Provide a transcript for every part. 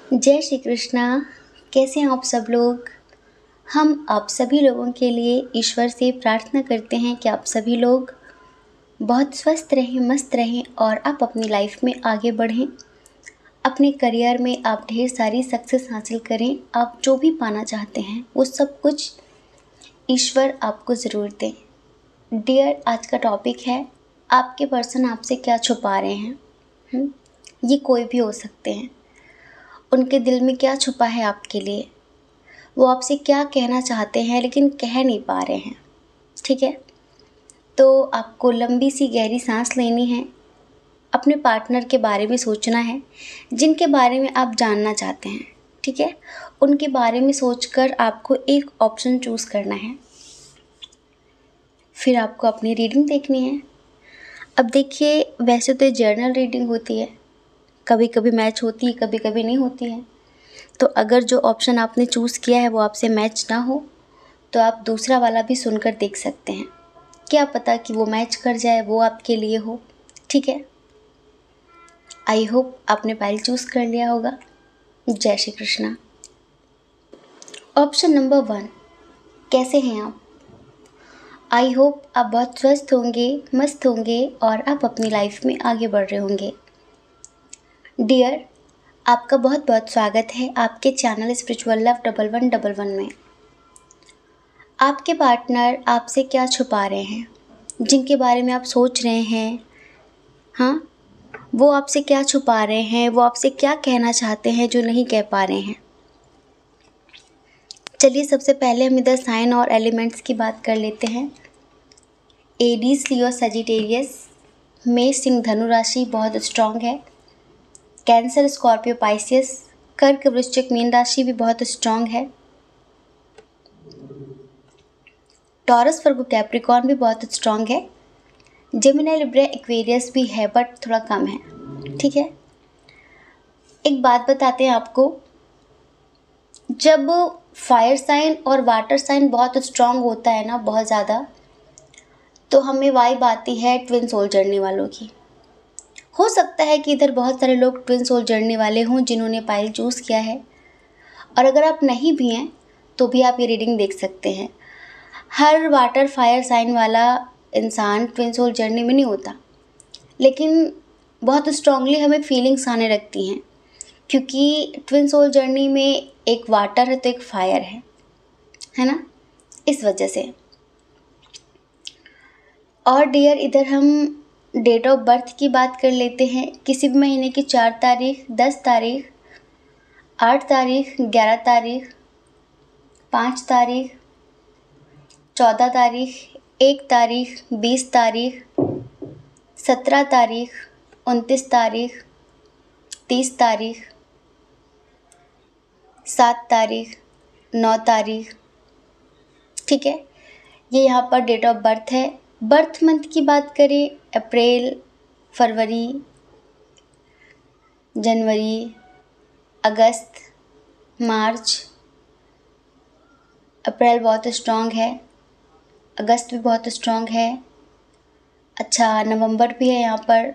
जय श्री कृष्णा। कैसे हैं आप सब लोग। हम आप सभी लोगों के लिए ईश्वर से प्रार्थना करते हैं कि आप सभी लोग बहुत स्वस्थ रहें, मस्त रहें और आप अपनी लाइफ में आगे बढ़ें। अपने करियर में आप ढेर सारी सक्सेस हासिल करें। आप जो भी पाना चाहते हैं वो सब कुछ ईश्वर आपको ज़रूर दें। डियर, आज का टॉपिक है आपके पर्सन आपसे क्या छुपा रहे हैं। ये कोई भी हो सकते हैं। उनके दिल में क्या छुपा है आपके लिए, वो आपसे क्या कहना चाहते हैं लेकिन कह नहीं पा रहे हैं। ठीक है, तो आपको लंबी सी गहरी सांस लेनी है। अपने पार्टनर के बारे में सोचना है जिनके बारे में आप जानना चाहते हैं। ठीक है, उनके बारे में सोचकर आपको एक ऑप्शन चूज़ करना है। फिर आपको अपनी रीडिंग देखनी है। अब देखिए, वैसे तो जर्नल रीडिंग होती है, कभी कभी मैच होती है, कभी कभी नहीं होती है। तो अगर जो ऑप्शन आपने चूज़ किया है वो आपसे मैच ना हो तो आप दूसरा वाला भी सुनकर देख सकते हैं। क्या पता कि वो मैच कर जाए, वो आपके लिए हो। ठीक है, आई होप आपने फाइल चूज़ कर लिया होगा। जय श्री कृष्णा। ऑप्शन नंबर 1, कैसे हैं आप। आई होप आप बहुत स्वस्थ होंगे, मस्त होंगे और आप अपनी लाइफ में आगे बढ़ रहे होंगे। डियर, आपका बहुत बहुत स्वागत है आपके चैनल स्पिरिचुअल लव 1111 में। आपके पार्टनर आपसे क्या छुपा रहे हैं, जिनके बारे में आप सोच रहे हैं। हाँ, वो आपसे क्या छुपा रहे हैं, वो आपसे क्या कहना चाहते हैं जो नहीं कह पा रहे हैं। चलिए, सबसे पहले हम इधर साइन और एलिमेंट्स की बात कर लेते हैं। Aries, Leo, Sagittarius. मेष, सिंह, धनु राशि बहुत स्ट्रांग है। Cancer, Scorpio, Pisces. कर्क, वृश्चिक, मीन राशि भी बहुत स्ट्रांग है। टॉरस, वर्गो, कैप्रिकॉर्न भी बहुत स्ट्रांग है। जेमिनी, लिब्रा, एक्वेरियस भी है बट थोड़ा कम है। ठीक है, एक बात बताते हैं आपको। जब फायर साइन और वाटर साइन बहुत स्ट्रांग होता है ना, बहुत ज़्यादा, तो हमें वाइब आती है ट्विन सोल जर्नी वालों की। हो सकता है कि इधर बहुत सारे लोग ट्विन सोल जर्नी वाले हों जिन्होंने पाइल चूज़ किया है, और अगर आप नहीं भी हैं तो भी आप ये रीडिंग देख सकते हैं। हर वाटर फायर साइन वाला इंसान ट्विन सोल जर्नी में नहीं होता, लेकिन बहुत स्ट्रांगली हमें फीलिंग्स आने लगती हैं, क्योंकि ट्विन सोल जर्नी में एक वाटर है तो एक फायर है ना, इस वजह से। और डियर, इधर हम डेट ऑफ बर्थ की बात कर लेते हैं। किसी भी महीने की 4 तारीख, 10 तारीख, 8 तारीख, 11 तारीख, 5 तारीख, 14 तारीख, 1 तारीख, 20 तारीख, 17 तारीख, 29 तारीख, 30 तारीख, 7 तारीख, 9 तारीख। ठीक है, ये यहाँ पर डेट ऑफ बर्थ है। बर्थ मंथ की बात करें, अप्रैल, फरवरी, जनवरी, अगस्त, मार्च। अप्रैल बहुत स्ट्रॉन्ग है, अगस्त भी बहुत स्ट्रॉन्ग है। अच्छा, नवंबर भी है यहाँ पर,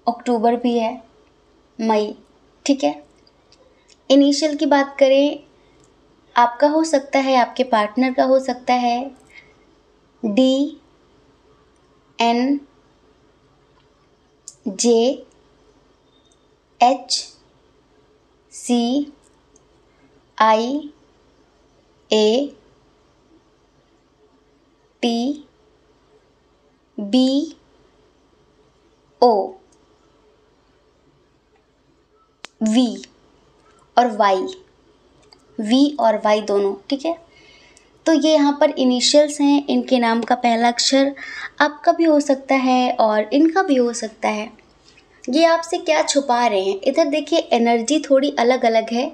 अक्टूबर भी है, मई। ठीक है, इनिशियल की बात करें, आपका हो सकता है, आपके पार्टनर का हो सकता है D, N, J, H, C, I, A, T, B, O, V और Y। V और Y दोनों। ठीक है, तो ये यहाँ पर इनिशियल्स हैं। इनके नाम का पहला अक्षर आपका भी हो सकता है और इनका भी हो सकता है। ये आपसे क्या छुपा रहे हैं, इधर देखिए, एनर्जी थोड़ी अलग अलग है।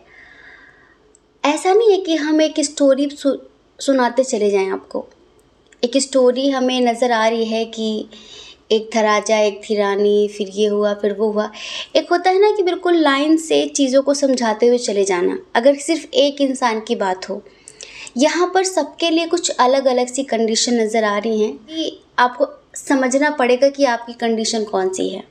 ऐसा नहीं है कि हम एक स्टोरी सुनाते चले जाएं आपको। एक स्टोरी हमें नज़र आ रही है कि एक था राजा, एक थी रानी, फिर ये हुआ, फिर वो हुआ। एक होता है ना कि बिल्कुल लाइन से चीज़ों को समझाते हुए चले जाना, अगर सिर्फ एक इंसान की बात हो। यहाँ पर सबके लिए कुछ अलग अलग सी कंडीशन नज़र आ रही हैं कि आपको समझना पड़ेगा कि आपकी कंडीशन कौन सी है।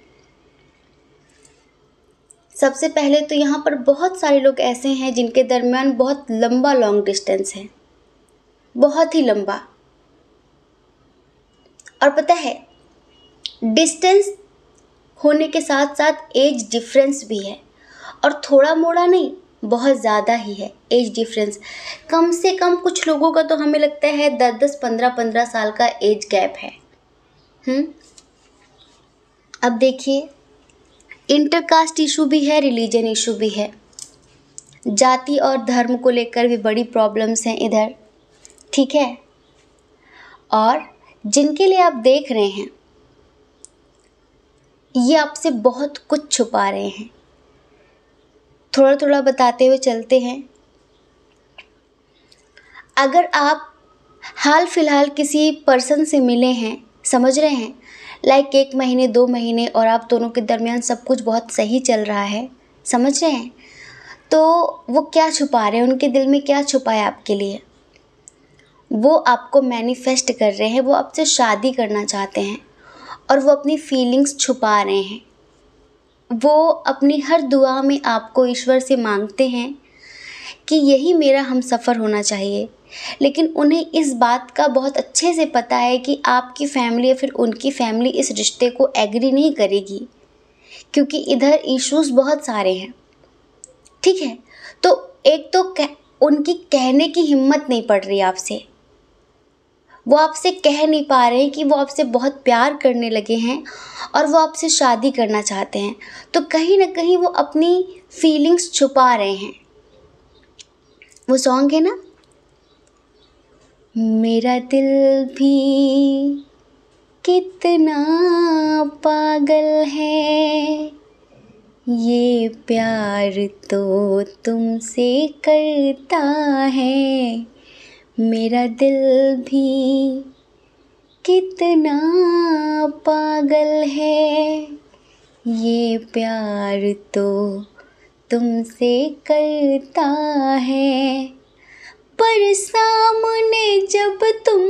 सबसे पहले तो यहाँ पर बहुत सारे लोग ऐसे हैं जिनके दरमियान बहुत लंबा लॉन्ग डिस्टेंस है, बहुत ही लंबा। और पता है, डिस्टेंस होने के साथ साथ एज डिफरेंस भी है, और थोड़ा मोड़ा नहीं, बहुत ज़्यादा ही है एज डिफरेंस। कम से कम कुछ लोगों का तो हमें लगता है 10-10, 15-15 साल का एज गैप है। अब देखिए, इंटरकास्ट इशू भी है, रिलीजन इशू भी है, जाति और धर्म को लेकर भी बड़ी प्रॉब्लम्स हैं इधर, ठीक है। और जिनके लिए आप देख रहे हैं, ये आपसे बहुत कुछ छुपा रहे हैं। थोड़ा थोड़ा बताते हुए चलते हैं। अगर आप हाल फिलहाल किसी पर्सन से मिले हैं, समझ रहे हैं, लाइक 1 महीने 2 महीने, और आप दोनों के दरमियान सब कुछ बहुत सही चल रहा है, समझ रहे हैं, तो वो क्या छुपा रहे हैं, उनके दिल में क्या छुपा है आपके लिए। वो आपको मैनिफेस्ट कर रहे हैं, वो आपसे शादी करना चाहते हैं, और वो अपनी फीलिंग्स छुपा रहे हैं। वो अपनी हर दुआ में आपको ईश्वर से मांगते हैं कि यही मेरा हमसफ़र होना चाहिए, लेकिन उन्हें इस बात का बहुत अच्छे से पता है कि आपकी फैमिली या फिर उनकी फैमिली इस रिश्ते को एग्री नहीं करेगी, क्योंकि इधर इश्यूज़ बहुत सारे हैं, ठीक है। तो एक तो उनकी कहने की हिम्मत नहीं पड़ रही आपसे, वो आपसे कह नहीं पा रहे हैं कि वो आपसे बहुत प्यार करने लगे हैं और वो आपसे शादी करना चाहते हैं। तो कहीं ना कहीं वो अपनी फीलिंग्स छुपा रहे हैं। वो सॉन्ग है ना, मेरा दिल भी कितना पागल है, ये प्यार तो तुमसे करता है। मेरा दिल भी कितना पागल है, ये प्यार तो तुमसे करता है। पर सामने जब तुम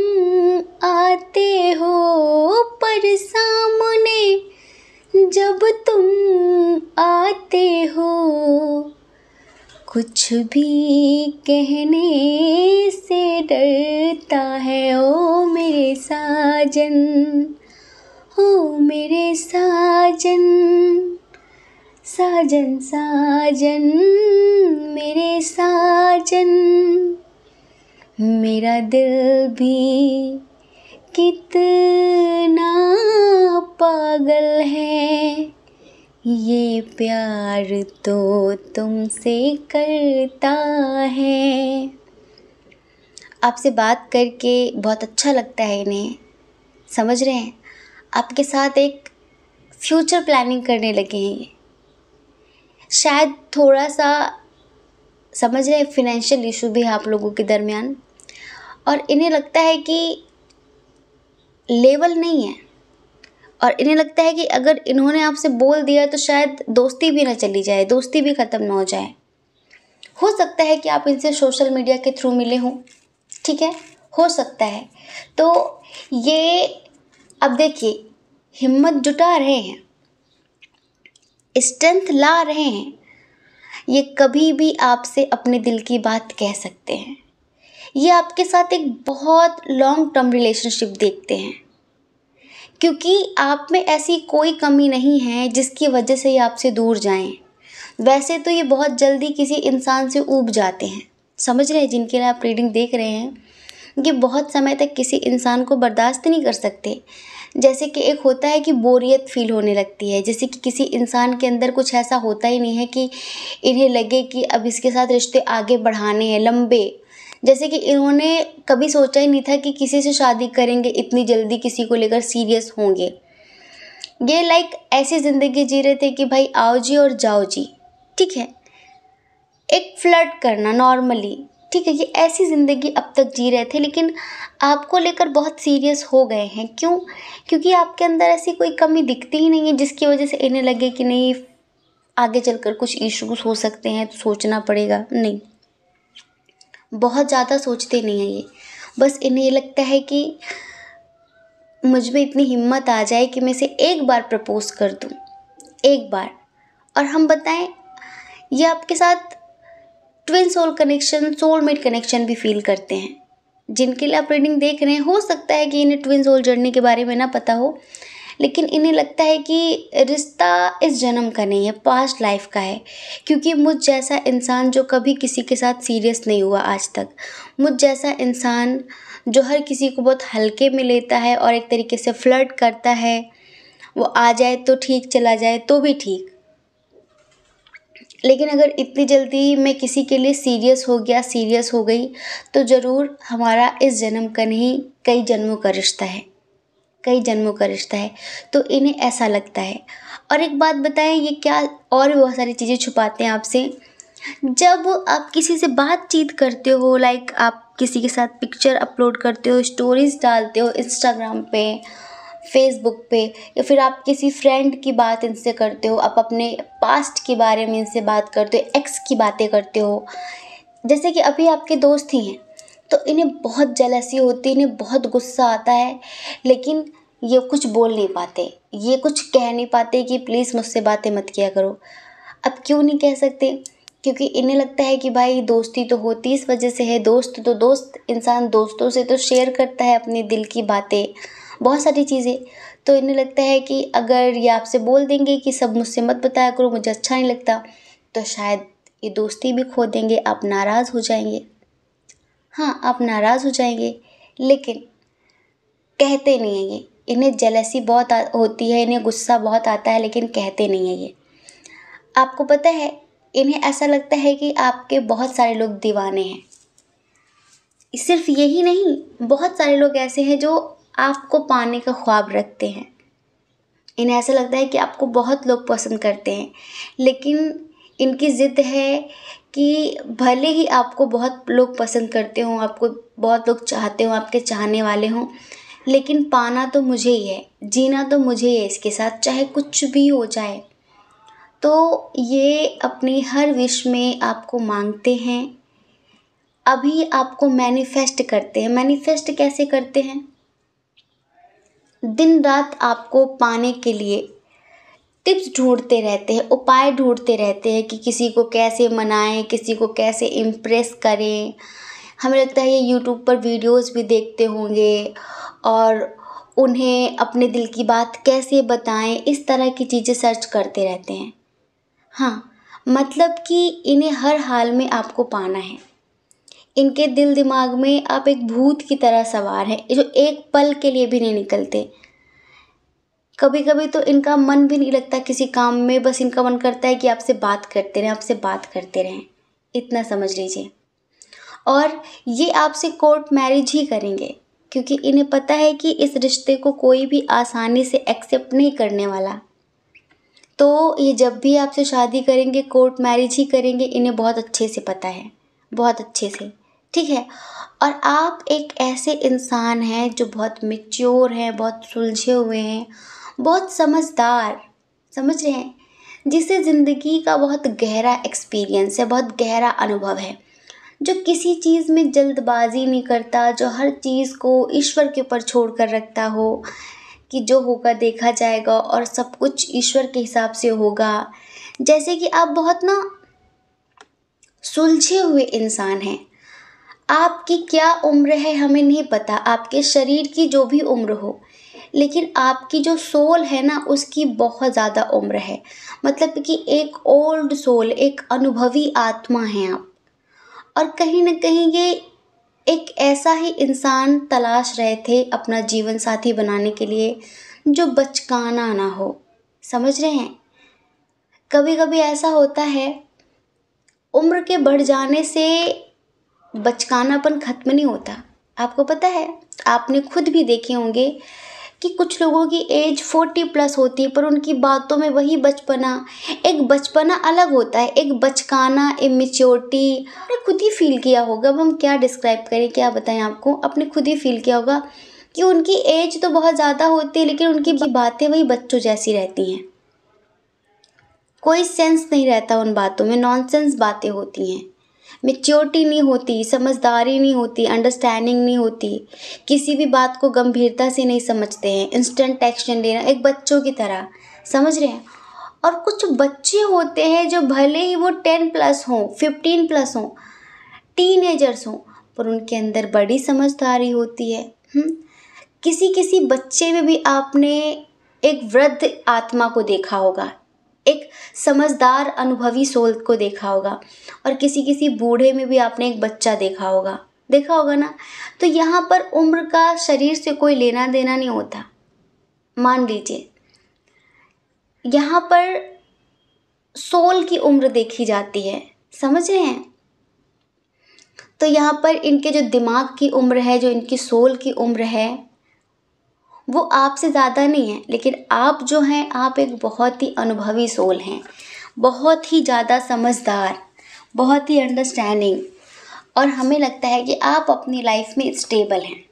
आते हो, पर सामने जब तुम आते हो, कुछ भी कहने से डरता है। ओ मेरे साजन, ओ मेरे साजन, साजन साजन, मेरे साजन। मेरा दिल भी कितना पागल है, ये प्यार तो तुमसे करता है। आपसे बात करके बहुत अच्छा लगता है इन्हें, समझ रहे हैं, आपके साथ एक फ्यूचर प्लानिंग करने लगे हैं ये। शायद थोड़ा सा समझ रहे हैं, फिनेंशियल इशू भी है आप लोगों के दरमियान, और इन्हें लगता है कि लेवल नहीं है, और इन्हें लगता है कि अगर इन्होंने आपसे बोल दिया तो शायद दोस्ती भी ना चली जाए, दोस्ती भी ख़त्म ना हो जाए। हो सकता है कि आप इनसे सोशल मीडिया के थ्रू मिले हों, ठीक है, हो सकता है। तो ये अब देखिए, हिम्मत जुटा रहे हैं, स्ट्रेंथ ला रहे हैं, ये कभी भी आपसे अपने दिल की बात कह सकते हैं। ये आपके साथ एक बहुत लॉन्ग टर्म रिलेशनशिप देखते हैं, क्योंकि आप में ऐसी कोई कमी नहीं है जिसकी वजह से ये आपसे दूर जाएं। वैसे तो ये बहुत जल्दी किसी इंसान से ऊब जाते हैं, समझ रहे हैं, जिनके लिए आप रीडिंग देख रहे हैं, ये बहुत समय तक किसी इंसान को बर्दाश्त नहीं कर सकते। जैसे कि एक होता है कि बोरियत फील होने लगती है, जैसे कि किसी इंसान के अंदर कुछ ऐसा होता ही नहीं है कि इन्हें लगे कि अब इसके साथ रिश्ते आगे बढ़ाने हैं लंबे। जैसे कि इन्होंने कभी सोचा ही नहीं था कि किसी से शादी करेंगे, इतनी जल्दी किसी को लेकर सीरियस होंगे। ये लाइक ऐसी ज़िंदगी जी रहे थे कि भाई आओ जी और जाओ जी, ठीक है, एक फ्लर्ट करना नॉर्मली, ठीक है, ये ऐसी ज़िंदगी अब तक जी रहे थे। लेकिन आपको लेकर बहुत सीरियस हो गए हैं। क्यों? क्योंकि आपके अंदर ऐसी कोई कमी दिखती ही नहीं है जिसकी वजह से इन्हें लगे कि नहीं आगे चलकर कुछ इश्यूज हो सकते हैं, तो सोचना पड़ेगा। नहीं, बहुत ज़्यादा सोचते नहीं हैं ये, बस इन्हें ये लगता है कि मुझ में इतनी हिम्मत आ जाए कि मैं इसे एक बार प्रपोज़ कर दूँ, एक बार, और हम बताएं ये आपके साथ twin soul connection, soulmate connection भी फील करते हैं। जिनके लिए आप रीडिंग देख रहे हैं, हो सकता है कि इन्हें ट्विन सोल जर्नी के बारे में ना पता हो, लेकिन इन्हें लगता है कि रिश्ता इस जन्म का नहीं है, पास्ट लाइफ का है। क्योंकि मुझ जैसा इंसान जो कभी किसी के साथ सीरियस नहीं हुआ आज तक, मुझ जैसा इंसान जो हर किसी को बहुत हल्के में लेता है और एक तरीके से फ्लर्ट करता है, वो आ जाए तो ठीक, चला जाए तो भी ठीक, लेकिन अगर इतनी जल्दी मैं किसी के लिए सीरियस हो गया, सीरियस हो गई, तो ज़रूर हमारा इस जन्म का नहीं, कई जन्मों का रिश्ता है, कई जन्मों का रिश्ता है। तो इन्हें ऐसा लगता है। और एक बात बताएं, ये क्या और भी बहुत सारी चीज़ें छुपाते हैं आपसे। जब आप किसी से बातचीत करते हो, लाइक आप किसी के साथ पिक्चर अपलोड करते हो, स्टोरीज डालते हो इंस्टाग्राम पे, फेसबुक पे, या फिर आप किसी फ्रेंड की बात इनसे करते हो, आप अपने पास्ट के बारे में इनसे बात करते हो, एक्स की बातें करते हो, जैसे कि अभी आपके दोस्त ही हैं, तो इन्हें बहुत जेलसी होती है, इन्हें बहुत गुस्सा आता है, लेकिन ये कुछ बोल नहीं पाते, ये कुछ कह नहीं पाते कि प्लीज़ मुझसे बातें मत किया करो। अब क्यों नहीं कह सकते? क्योंकि इन्हें लगता है कि भाई दोस्ती तो होती इस वजह से है, दोस्त तो दोस्त, इंसान दोस्तों से तो शेयर करता है अपने दिल की बातें, बहुत सारी चीज़ें। तो इन्हें लगता है कि अगर ये आपसे बोल देंगे कि सब मुझसे मत बताया करो, मुझे अच्छा नहीं लगता, तो शायद ये दोस्ती भी खो देंगे, आप नाराज़ हो जाएंगे। हाँ, आप नाराज़ हो जाएंगे, लेकिन कहते नहीं हैं ये। इन्हें जेलसी बहुत होती है, इन्हें गुस्सा बहुत आता है, लेकिन कहते नहीं हैं ये। आपको पता है, इन्हें ऐसा लगता है कि आपके बहुत सारे लोग दीवाने हैं। सिर्फ यही नहीं, बहुत सारे लोग ऐसे हैं जो आपको पाने का ख्वाब रखते हैं। इन्हें ऐसा लगता है कि आपको बहुत लोग पसंद करते हैं, लेकिन इनकी ज़िद है कि भले ही आपको बहुत लोग पसंद करते हों, आपको बहुत लोग चाहते हों, आपके चाहने वाले हों, लेकिन पाना तो मुझे ही है, जीना तो मुझे ही है इसके साथ, चाहे कुछ भी हो जाए। तो ये अपनी हर विश में आपको मांगते हैं, अभी आपको मैनिफेस्ट करते हैं। मैनिफेस्ट कैसे करते हैं? दिन रात आपको पाने के लिए टिप्स ढूंढते रहते हैं, उपाय ढूंढते रहते हैं कि किसी को कैसे मनाएं, किसी को कैसे इम्प्रेस करें। हमें लगता है ये यूट्यूब पर वीडियोस भी देखते होंगे और उन्हें अपने दिल की बात कैसे बताएं, इस तरह की चीज़ें सर्च करते रहते हैं। हाँ, मतलब कि इन्हें हर हाल में आपको पाना है। इनके दिल दिमाग में आप एक भूत की तरह सवार हैं, जो एक पल के लिए भी नहीं निकलते। कभी कभी तो इनका मन भी नहीं लगता किसी काम में, बस इनका मन करता है कि आपसे बात करते रहें, आपसे बात करते रहें, इतना समझ लीजिए। और ये आपसे कोर्ट मैरिज ही करेंगे, क्योंकि इन्हें पता है कि इस रिश्ते को कोई भी आसानी से एक्सेप्ट नहीं करने वाला। तो ये जब भी आपसे शादी करेंगे, कोर्ट मैरिज ही करेंगे, इन्हें बहुत अच्छे से पता है, बहुत अच्छे से, ठीक है। और आप एक ऐसे इंसान हैं जो बहुत मैच्योर हैं, बहुत सुलझे हुए हैं, बहुत समझदार, समझ रहे हैं, जिसे ज़िंदगी का बहुत गहरा एक्सपीरियंस है, बहुत गहरा अनुभव है, जो किसी चीज़ में जल्दबाजी नहीं करता, जो हर चीज़ को ईश्वर के ऊपर छोड़ कर रखता हो कि जो होगा देखा जाएगा और सब कुछ ईश्वर के हिसाब से होगा। जैसे कि आप बहुत ना सुलझे हुए इंसान हैं। आपकी क्या उम्र है हमें नहीं पता, आपके शरीर की जो भी उम्र हो, लेकिन आपकी जो सोल है ना, उसकी बहुत ज़्यादा उम्र है। मतलब कि एक ओल्ड सोल, एक अनुभवी आत्मा हैं आप। और कहीं ना कहीं ये एक ऐसा ही इंसान तलाश रहे थे अपना जीवन साथी बनाने के लिए, जो बचकाना ना हो, समझ रहे हैं। कभी कभी ऐसा होता है, उम्र के बढ़ जाने से बचकानापन खत्म नहीं होता। आपको पता है, आपने खुद भी देखे होंगे कि कुछ लोगों की एज 40+ होती है, पर उनकी बातों में वही बचपना, एक बचपना अलग होता है, एक बचकाना, इमेच्योरिटी। आपने खुद ही फील किया होगा, अब हम क्या डिस्क्राइब करें, क्या बताएं आपको, आपने खुद ही फील किया होगा कि उनकी एज तो बहुत ज़्यादा होती है, लेकिन उनकी बातें वही बच्चों जैसी रहती हैं। कोई सेंस नहीं रहता उन बातों में, नॉनसेंस बातें होती हैं, मैच्योरिटी नहीं होती, समझदारी नहीं होती, अंडरस्टैंडिंग नहीं होती, किसी भी बात को गंभीरता से नहीं समझते हैं, इंस्टेंट एक्शन लेना, एक बच्चों की तरह, समझ रहे हैं। और कुछ बच्चे होते हैं जो भले ही वो 10+ हों, 15+ हों, टीनेजर्स हों, पर उनके अंदर बड़ी समझदारी होती है। किसी किसी बच्चे में भी आपने एक वृद्ध आत्मा को देखा होगा, एक समझदार अनुभवी सोल को देखा होगा, और किसी किसी बूढ़े में भी आपने एक बच्चा देखा होगा ना। तो यहाँ पर उम्र का शरीर से कोई लेना देना नहीं होता। मान लीजिए यहाँ पर सोल की उम्र देखी जाती है, समझ रहे हैं। तो यहाँ पर इनके जो दिमाग की उम्र है, जो इनकी सोल की उम्र है, वो आपसे ज़्यादा नहीं है, लेकिन आप जो हैं, आप एक बहुत ही अनुभवी सोल हैं, बहुत ही ज़्यादा समझदार, बहुत ही अंडरस्टैंडिंग, और हमें लगता है कि आप अपनी लाइफ में स्टेबल हैं।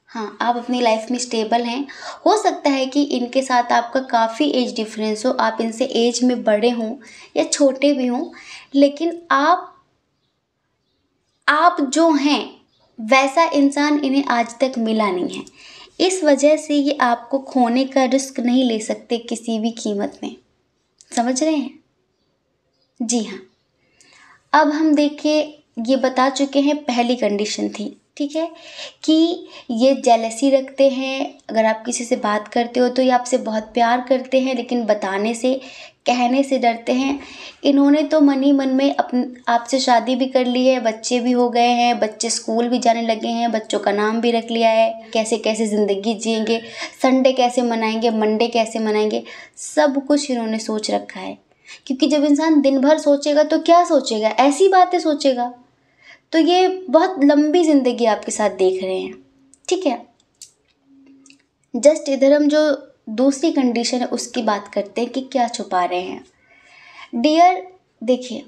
हाँ, आप अपनी लाइफ में स्टेबल हैं। हो सकता है कि इनके साथ आपका काफ़ी एज डिफरेंस हो, आप इनसे एज में बड़े हों या छोटे भी हों, लेकिन आप जो हैं वैसा इंसान इन्हें आज तक मिला नहीं है। इस वजह से ये आपको खोने का रिस्क नहीं ले सकते किसी भी कीमत में, समझ रहे हैं। जी हाँ, अब हम देखिए, ये बता चुके हैं पहली कंडीशन थी, ठीक है, कि ये जेलसी रखते हैं। अगर आप किसी से बात करते हो तो ये आपसे बहुत प्यार करते हैं, लेकिन बताने से, कहने से डरते हैं। इन्होंने तो मन ही मन में आपसे शादी भी कर ली है, बच्चे भी हो गए हैं, बच्चे स्कूल भी जाने लगे हैं, बच्चों का नाम भी रख लिया है। कैसे कैसे ज़िंदगी जिएंगे, संडे कैसे मनाएंगे, मंडे कैसे मनाएंगे, सब कुछ इन्होंने सोच रखा है। क्योंकि जब इंसान दिन भर सोचेगा तो क्या सोचेगा, ऐसी बातें सोचेगा। तो ये बहुत लंबी ज़िंदगी आपके साथ देख रहे हैं, ठीक है। जस्ट इधर हम जो दूसरी कंडीशन है उसकी बात करते हैं कि क्या छुपा रहे हैं। डियर, देखिए,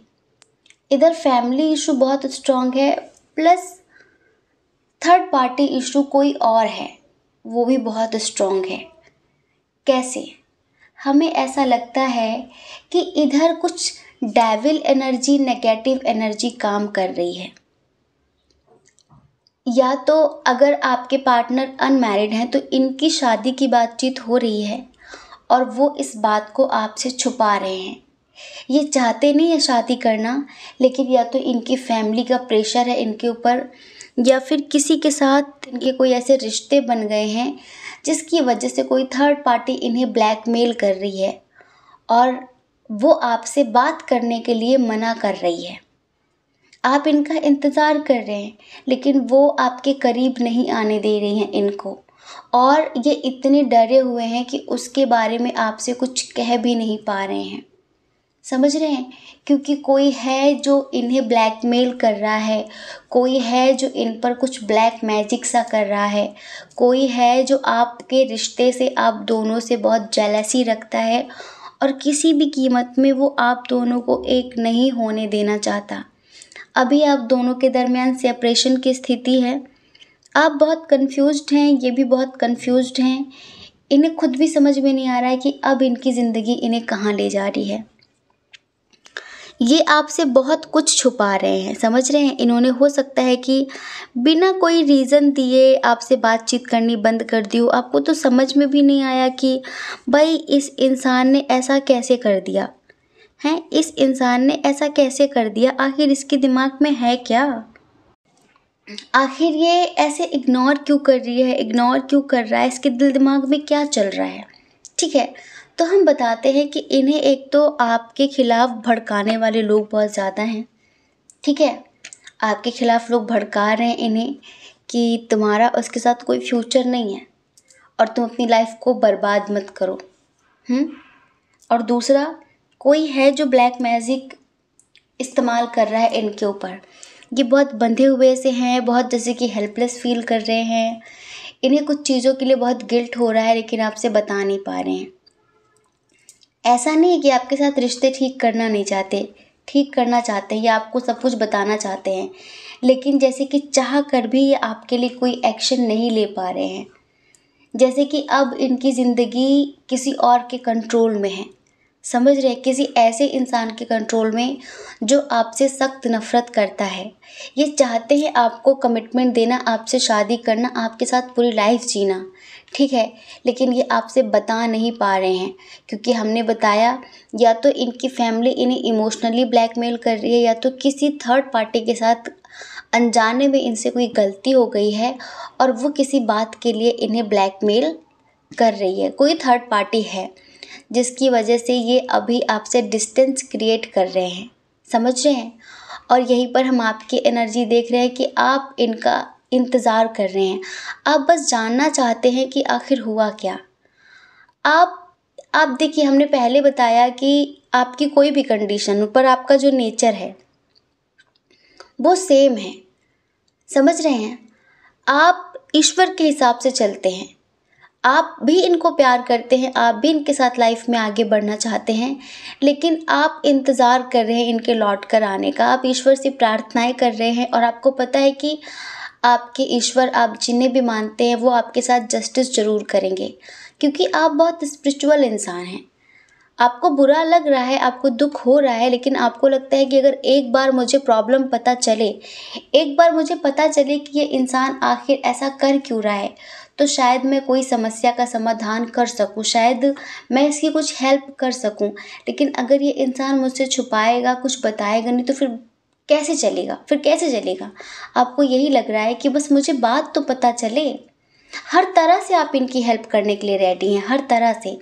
इधर फैमिली इशू बहुत स्ट्रांग है, प्लस थर्ड पार्टी इशू कोई और है, वो भी बहुत स्ट्रांग है। कैसे? हमें ऐसा लगता है कि इधर कुछ डेविल एनर्जी, नेगेटिव एनर्जी काम कर रही है। या तो अगर आपके पार्टनर अनमैरिड हैं तो इनकी शादी की बातचीत हो रही है और वो इस बात को आपसे छुपा रहे हैं। ये चाहते नहीं है शादी करना, लेकिन या तो इनकी फैमिली का प्रेशर है इनके ऊपर, या फिर किसी के साथ इनके कोई ऐसे रिश्ते बन गए हैं जिसकी वजह से कोई थर्ड पार्टी इन्हें ब्लैकमेल कर रही है और वो आपसे बात करने के लिए मना कर रही है। आप इनका इंतज़ार कर रहे हैं, लेकिन वो आपके करीब नहीं आने दे रही हैं इनको, और ये इतने डरे हुए हैं कि उसके बारे में आपसे कुछ कह भी नहीं पा रहे हैं, समझ रहे हैं। क्योंकि कोई है जो इन्हें ब्लैकमेल कर रहा है, कोई है जो इन पर कुछ ब्लैक मैजिक सा कर रहा है, कोई है जो आपके रिश्ते से, आप दोनों से बहुत जेलसी रखता है और किसी भी कीमत में वो आप दोनों को एक नहीं होने देना चाहता। अभी आप दोनों के दरमियान सेपरेशन की स्थिति है। आप बहुत कंफ्यूज्ड हैं, ये भी बहुत कंफ्यूज्ड हैं। इन्हें खुद भी समझ में नहीं आ रहा है कि अब इनकी ज़िंदगी इन्हें कहाँ ले जा रही है। ये आपसे बहुत कुछ छुपा रहे हैं, समझ रहे हैं। इन्होंने हो सकता है कि बिना कोई रीज़न दिए आपसे बातचीत करनी बंद कर दी हो। आपको तो समझ में भी नहीं आया कि भाई इस इंसान ने ऐसा कैसे कर दिया है, इस इंसान ने ऐसा कैसे कर दिया, आखिर इसके दिमाग में है क्या, आखिर ये ऐसे इग्नोर क्यों कर रही है, इग्नोर क्यों कर रहा है, इसके दिल दिमाग में क्या चल रहा है। ठीक है, तो हम बताते हैं कि इन्हें एक तो आपके खिलाफ भड़काने वाले लोग बहुत ज़्यादा हैं, ठीक है। आपके खिलाफ लोग भड़का रहे हैं इन्हें कि तुम्हारा उसके साथ कोई फ्यूचर नहीं है और तुम अपनी लाइफ को बर्बाद मत करो। और दूसरा, कोई है जो ब्लैक मैजिक इस्तेमाल कर रहा है इनके ऊपर। ये बहुत बंधे हुए से हैं, बहुत जैसे कि हेल्पलेस फील कर रहे हैं। इन्हें कुछ चीज़ों के लिए बहुत गिल्ट हो रहा है, लेकिन आपसे बता नहीं पा रहे हैं। ऐसा नहीं है कि आपके साथ रिश्ते ठीक करना नहीं चाहते, ठीक करना चाहते हैं या आपको सब कुछ बताना चाहते हैं, लेकिन जैसे कि चाह कर भी ये आपके लिए कोई एक्शन नहीं ले पा रहे हैं। जैसे कि अब इनकी ज़िंदगी किसी और के कंट्रोल में है, समझ रहे हैं, किसी ऐसे इंसान के कंट्रोल में जो आपसे सख्त नफ़रत करता है। ये चाहते हैं आपको कमिटमेंट देना, आपसे शादी करना, आपके साथ पूरी लाइफ जीना, ठीक है, लेकिन ये आपसे बता नहीं पा रहे हैं क्योंकि हमने बताया या तो इनकी फैमिली इन्हें इमोशनली ब्लैकमेल कर रही है या तो किसी थर्ड पार्टी के साथ अनजाने में इनसे कोई गलती हो गई है और वो किसी बात के लिए इन्हें ब्लैकमेल कर रही है। कोई थर्ड पार्टी है जिसकी वजह से ये अभी आपसे डिस्टेंस क्रिएट कर रहे हैं, समझ रहे हैं। और यहीं पर हम आपकी एनर्जी देख रहे हैं कि आप इनका इंतज़ार कर रहे हैं। आप बस जानना चाहते हैं कि आखिर हुआ क्या। आप देखिए, हमने पहले बताया कि आपकी कोई भी कंडीशन हो पर आपका जो नेचर है वो सेम है, समझ रहे हैं। आप ईश्वर के हिसाब से चलते हैं, आप भी इनको प्यार करते हैं, आप भी इनके साथ लाइफ में आगे बढ़ना चाहते हैं, लेकिन आप इंतज़ार कर रहे हैं इनके लौट कर आने का। आप ईश्वर से प्रार्थनाएं कर रहे हैं और आपको पता है कि आपके ईश्वर, आप जिन्हें भी मानते हैं, वो आपके साथ जस्टिस ज़रूर करेंगे क्योंकि आप बहुत स्पिरिचुअल इंसान हैं। आपको बुरा लग रहा है, आपको दुख हो रहा है, लेकिन आपको लगता है कि अगर एक बार मुझे प्रॉब्लम पता चले, एक बार मुझे पता चले कि ये इंसान आखिर ऐसा कर क्यों रहा है, तो शायद मैं कोई समस्या का समाधान कर सकूं, शायद मैं इसकी कुछ हेल्प कर सकूं। लेकिन अगर ये इंसान मुझसे छुपाएगा, कुछ बताएगा नहीं, तो फिर कैसे चलेगा, फिर कैसे चलेगा। आपको यही लग रहा है कि बस मुझे बात तो पता चले। हर तरह से आप इनकी हेल्प करने के लिए रेडी हैं, हर तरह से।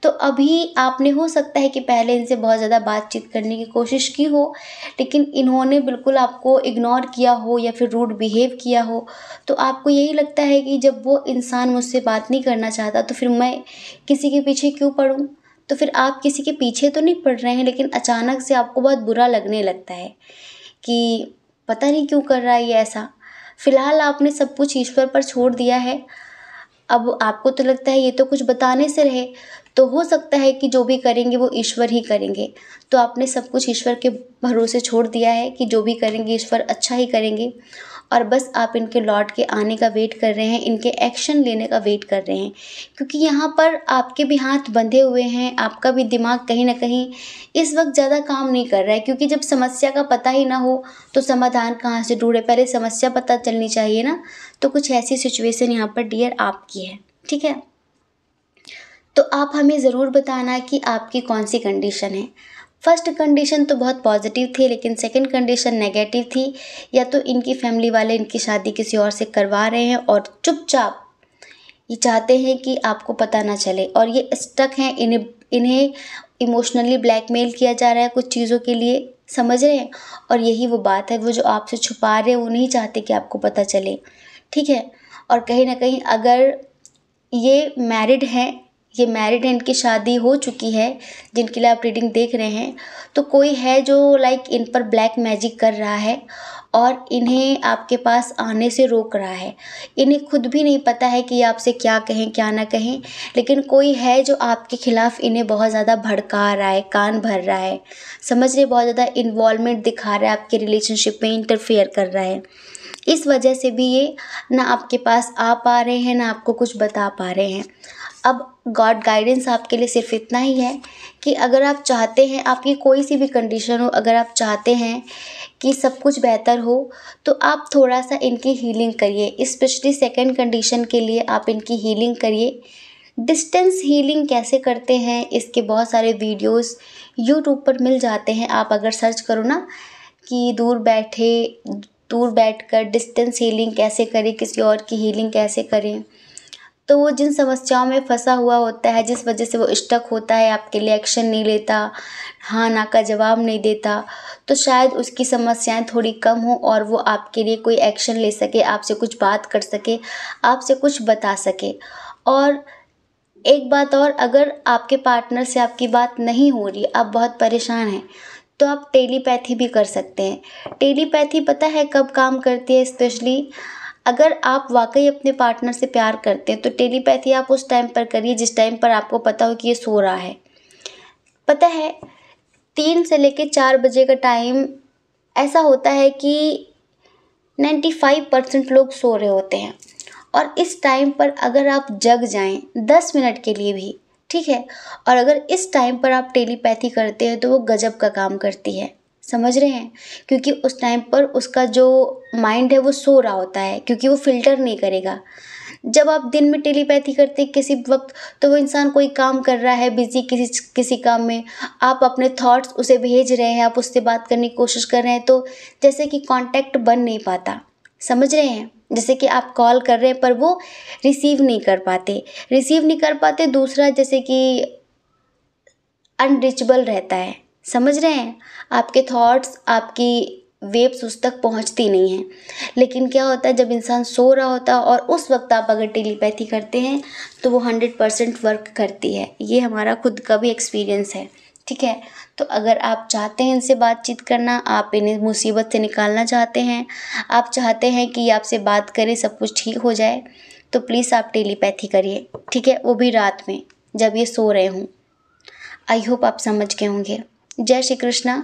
तो अभी आपने हो सकता है कि पहले इनसे बहुत ज़्यादा बातचीत करने की कोशिश की हो, लेकिन इन्होंने बिल्कुल आपको इग्नोर किया हो या फिर रूड बिहेव किया हो। तो आपको यही लगता है कि जब वो इंसान मुझसे बात नहीं करना चाहता तो फिर मैं किसी के पीछे क्यों पड़ूँ। तो फिर आप किसी के पीछे तो नहीं पड़ रहे हैं, लेकिन अचानक से आपको बहुत बुरा लगने लगता है कि पता नहीं क्यों कर रहा है ये ऐसा। फ़िलहाल आपने सब कुछ ईश्वर पर छोड़ दिया है। अब आपको तो लगता है ये तो कुछ बताने से रहे, तो हो सकता है कि जो भी करेंगे वो ईश्वर ही करेंगे। तो आपने सब कुछ ईश्वर के भरोसे छोड़ दिया है कि जो भी करेंगे ईश्वर अच्छा ही करेंगे, और बस आप इनके लौट के आने का वेट कर रहे हैं, इनके एक्शन लेने का वेट कर रहे हैं। क्योंकि यहाँ पर आपके भी हाथ बंधे हुए हैं, आपका भी दिमाग कहीं ना कहीं इस वक्त ज़्यादा काम नहीं कर रहा है, क्योंकि जब समस्या का पता ही ना हो तो समाधान कहाँ से ढूंढे। पहले समस्या पता चलनी चाहिए ना। तो कुछ ऐसी सिचुएशन यहाँ पर डियर आपकी है, ठीक है। तो आप हमें ज़रूर बताना कि आपकी कौन सी कंडीशन है। फर्स्ट कंडीशन तो बहुत पॉजिटिव थी, लेकिन सेकंड कंडीशन नेगेटिव थी। या तो इनकी फैमिली वाले इनकी शादी किसी और से करवा रहे हैं और चुपचाप ये चाहते हैं कि आपको पता ना चले, और ये स्टक हैं, इन्हें इमोशनली ब्लैकमेल किया जा रहा है कुछ चीज़ों के लिए, समझ रहे हैं। और यही वो बात है, वो जो आपसे छुपा रहे हैं वो नहीं चाहते कि आपको पता चले, ठीक है। और कहीं ना कहीं अगर ये मैरिड हैं, इनकी शादी हो चुकी है, जिनके लिए आप रीडिंग देख रहे हैं, तो कोई है जो लाइक इन पर ब्लैक मैजिक कर रहा है और इन्हें आपके पास आने से रोक रहा है। इन्हें खुद भी नहीं पता है कि ये आपसे क्या कहें क्या ना कहें, लेकिन कोई है जो आपके खिलाफ इन्हें बहुत ज़्यादा भड़का रहा है, कान भर रहा है, समझ रहे, बहुत ज़्यादा इन्वॉल्वमेंट दिखा रहा है, आपके रिलेशनशिप में इंटरफेयर कर रहा है। इस वजह से भी ये ना आपके पास आ पा रहे हैं, ना आपको कुछ बता पा रहे हैं। अब गॉड गाइडेंस आपके लिए सिर्फ इतना ही है कि अगर आप चाहते हैं, आपकी कोई सी भी कंडीशन हो, अगर आप चाहते हैं कि सब कुछ बेहतर हो, तो आप थोड़ा सा इनकी हीलिंग करिए। स्पेशली सेकंड कंडीशन के लिए आप इनकी हीलिंग करिए। डिस्टेंस हीलिंग कैसे करते हैं, इसके बहुत सारे वीडियोस यूट्यूब पर मिल जाते हैं। आप अगर सर्च करो ना कि दूर बैठकर डिस्टेंस हीलिंग कैसे करें, किसी और की हीलिंग कैसे करें, तो वो जिन समस्याओं में फंसा हुआ होता है, जिस वजह से वो स्टक होता है, आपके लिए एक्शन नहीं लेता, हाँ ना का जवाब नहीं देता, तो शायद उसकी समस्याएं थोड़ी कम हो और वो आपके लिए कोई एक्शन ले सके, आपसे कुछ बात कर सके, आपसे कुछ बता सके। और एक बात और, अगर आपके पार्टनर से आपकी बात नहीं हो रही, आप बहुत परेशान हैं, तो आप टेलीपैथी भी कर सकते हैं। टेलीपैथी पता है कब काम करती है, स्पेशली अगर आप वाकई अपने पार्टनर से प्यार करते हैं, तो टेलीपैथी आप उस टाइम पर करिए जिस टाइम पर आपको पता हो कि ये सो रहा है। पता है 3 से लेकर 4 बजे का टाइम ऐसा होता है कि 95% लोग सो रहे होते हैं, और इस टाइम पर अगर आप जग जाएं 10 मिनट के लिए भी, ठीक है, और अगर इस टाइम पर आप टेलीपैथी करते हैं तो वो गजब का काम करती है, समझ रहे हैं। क्योंकि उस टाइम पर उसका जो माइंड है वो सो रहा होता है, क्योंकि वो फिल्टर नहीं करेगा। जब आप दिन में टेलीपैथी करते हैं किसी वक्त, तो वो इंसान कोई काम कर रहा है बिजी किसी काम में, आप अपने थॉट्स उसे भेज रहे हैं, आप उससे बात करने की कोशिश कर रहे हैं, तो जैसे कि कांटेक्ट बन नहीं पाता। समझ रहे हैं? जैसे कि आप कॉल कर रहे हैं पर वो रिसीव नहीं कर पाते। दूसरा जैसे कि अनरीचेबल रहता है। समझ रहे हैं? आपके थॉट्स, आपकी वेव्स उस तक पहुंचती नहीं हैं। लेकिन क्या होता है, जब इंसान सो रहा होता है और उस वक्त आप अगर टेलीपैथी करते हैं तो वो 100% वर्क करती है। ये हमारा खुद का भी एक्सपीरियंस है। ठीक है, तो अगर आप चाहते हैं इनसे बातचीत करना, आप इन्हें मुसीबत से निकालना चाहते हैं, आप चाहते हैं कि आपसे बात करें, सब कुछ ठीक हो जाए, तो प्लीज़ आप टेलीपैथी करिए। ठीक है, वो भी रात में जब ये सो रहे हों। आई होप आप समझ गए होंगे। जय श्री कृष्णा।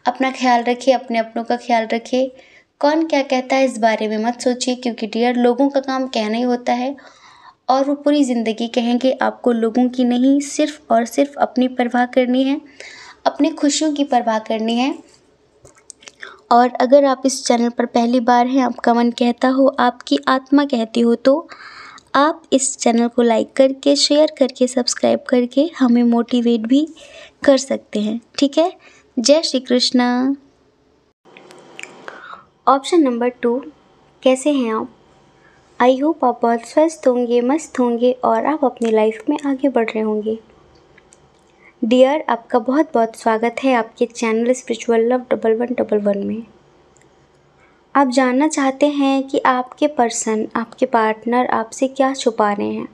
अपना ख्याल रखिए, अपने अपनों का ख्याल रखिए। कौन क्या कहता है इस बारे में मत सोचिए, क्योंकि डियर, लोगों का काम कहना ही होता है और वो पूरी ज़िंदगी कहेंगे। आपको लोगों की नहीं, सिर्फ और सिर्फ अपनी परवाह करनी है, अपनी खुशियों की परवाह करनी है। और अगर आप इस चैनल पर पहली बार हैं, आपका मन कहता हो, आपकी आत्मा कहती हो, तो आप इस चैनल को लाइक करके, शेयर करके, सब्सक्राइब करके हमें मोटिवेट भी कर सकते हैं। ठीक है, जय श्री कृष्णा। ऑप्शन नंबर 2, कैसे हैं आप? आई होप आप बहुत स्वस्थ होंगे, मस्त होंगे और आप अपनी लाइफ में आगे बढ़ रहे होंगे। डियर, आपका बहुत बहुत स्वागत है आपके चैनल स्पिरिचुअल लव 1111 में। आप जानना चाहते हैं कि आपके पर्सन, आपके पार्टनर आपसे क्या छुपा रहे हैं,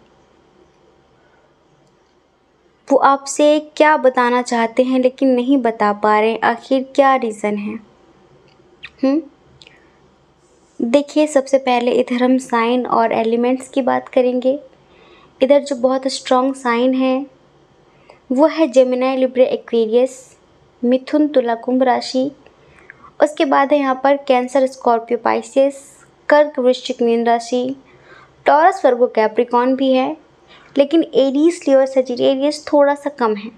वो आपसे क्या बताना चाहते हैं लेकिन नहीं बता पा रहे हैं, आखिर क्या रीज़न है? देखिए, सबसे पहले इधर हम साइन और एलिमेंट्स की बात करेंगे। इधर जो बहुत स्ट्रॉन्ग साइन है वो है जेमिनी, लिब्रा, एक्वेरियस, मिथुन, तुला, कुंभ राशि। उसके बाद है यहाँ पर कैंसर, स्कॉर्पियो, पाइसेस, कर्क, वृश्चिक, मीन राशि, टॉरस, वर्गो, कैप्रिकॉन भी है, लेकिन एरीज, लियो, सजिटेरियस थोड़ा सा कम है।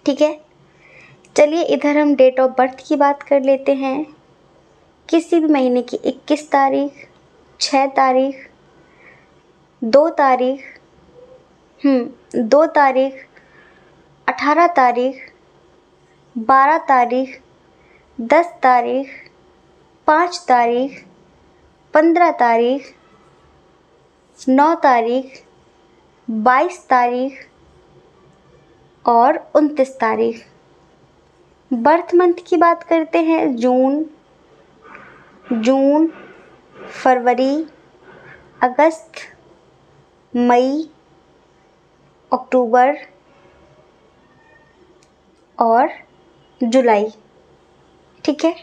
ठीक है, चलिए इधर हम डेट ऑफ बर्थ की बात कर लेते हैं। किसी भी महीने की 21 तारीख, 6 तारीख, 2 तारीख, 2 तारीख, 18 तारीख, 12 तारीख, 10 तारीख, 5 तारीख, 15 तारीख, 9 तारीख, 22 तारीख और 29 तारीख। बर्थ मंथ की बात करते हैं। जून, फरवरी, अगस्त, मई, अक्टूबर और जुलाई। ठीक है,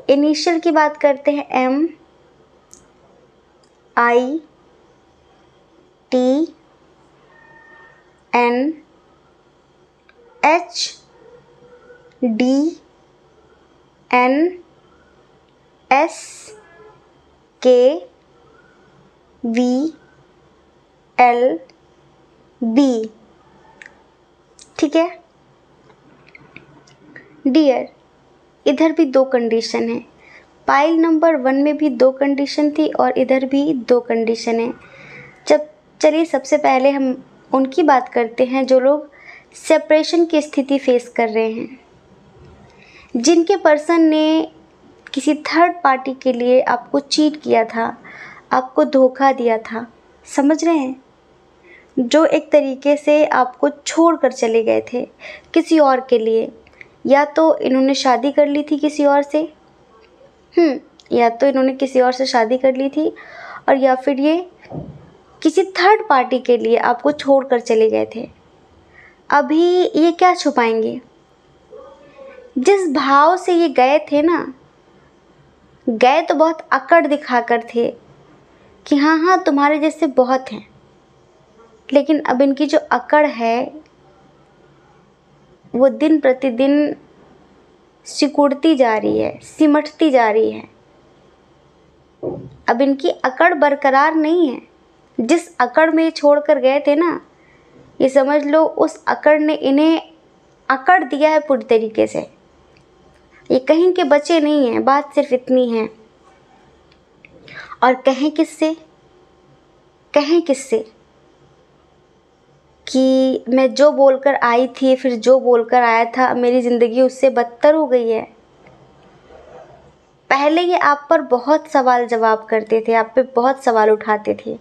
इनिशियल की बात करते हैं। M, I, T, N, H, D, N, S, K, V, L, B। ठीक है डियर, इधर भी 2 कंडीशन है। पाइल नंबर 1 में भी 2 कंडीशन थी और इधर भी 2 कंडीशन है। चलिए सबसे पहले हम उनकी बात करते हैं जो लोग सेपरेशन की स्थिति फेस कर रहे हैं, जिनके पर्सन ने किसी थर्ड पार्टी के लिए आपको चीट किया था, आपको धोखा दिया था। समझ रहे हैं? जो एक तरीके से आपको छोड़कर चले गए थे किसी और के लिए। या तो इन्होंने शादी कर ली थी किसी और से, या तो इन्होंने किसी और से शादी कर ली थी, और या फिर ये किसी थर्ड पार्टी के लिए आपको छोड़कर चले गए थे। अभी ये क्या छुपाएंगे? जिस भाव से ये गए थे ना, गए तो बहुत अकड़ दिखाकर थे कि हाँ तुम्हारे जैसे बहुत हैं, लेकिन अब इनकी जो अकड़ है वो दिन प्रतिदिन सिकुड़ती जा रही है, सिमटती जा रही है। अब इनकी अकड़ बरकरार नहीं है। जिस अकड़ में ये छोड़ कर गए थे ना, ये समझ लो उस अकड़ ने इन्हें अकड़ दिया है पूरी तरीके से। ये कहीं के बचे नहीं हैं, बात सिर्फ इतनी है। और कहें किससे? कहें किससे कि मैं जो बोलकर आई थी फिर जो बोलकर आया था मेरी ज़िंदगी उससे बदतर हो गई है। पहले ये आप पर बहुत सवाल जवाब करते थे, आप पे बहुत सवाल उठाते थे,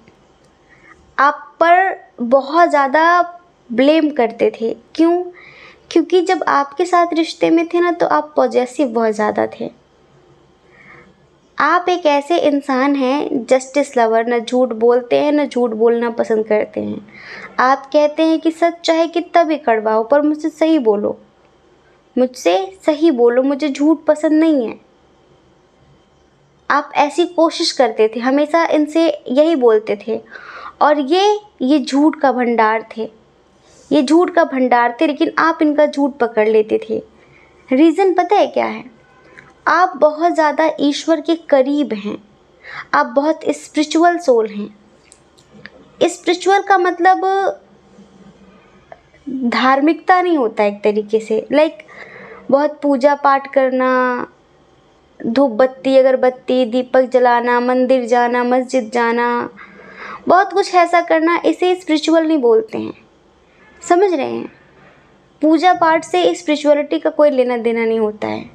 आप पर बहुत ज़्यादा ब्लेम करते थे। क्यों? क्योंकि जब आपके साथ रिश्ते में थे ना तो आप पॉजेसिव बहुत ज़्यादा थे। आप एक ऐसे इंसान हैं जस्टिस लवर, न झूठ बोलते हैं न झूठ बोलना पसंद करते हैं। आप कहते हैं कि सच चाहे कितना भी कड़वा हो पर मुझसे सही बोलो, मुझसे सही बोलो, मुझे झूठ पसंद नहीं है। आप ऐसी कोशिश करते थे, हमेशा इनसे यही बोलते थे। और ये झूठ का भंडार थे, ये झूठ का भंडार थे, लेकिन आप इनका झूठ पकड़ लेते थे। रीज़न पता है क्या है? आप बहुत ज़्यादा ईश्वर के करीब हैं, आप बहुत स्पिरिचुअल सोल हैं। स्पिरिचुअल का मतलब धार्मिकता नहीं होता एक तरीके से, लाइक बहुत पूजा पाठ करना, धूप बत्ती अगरबत्ती दीपक जलाना, मंदिर जाना, मस्जिद जाना, बहुत कुछ ऐसा करना, इसे स्पिरिचुअल नहीं बोलते हैं। समझ रहे हैं? पूजा पाठ से स्पिरिचुअलिटी का कोई लेना देना नहीं होता है।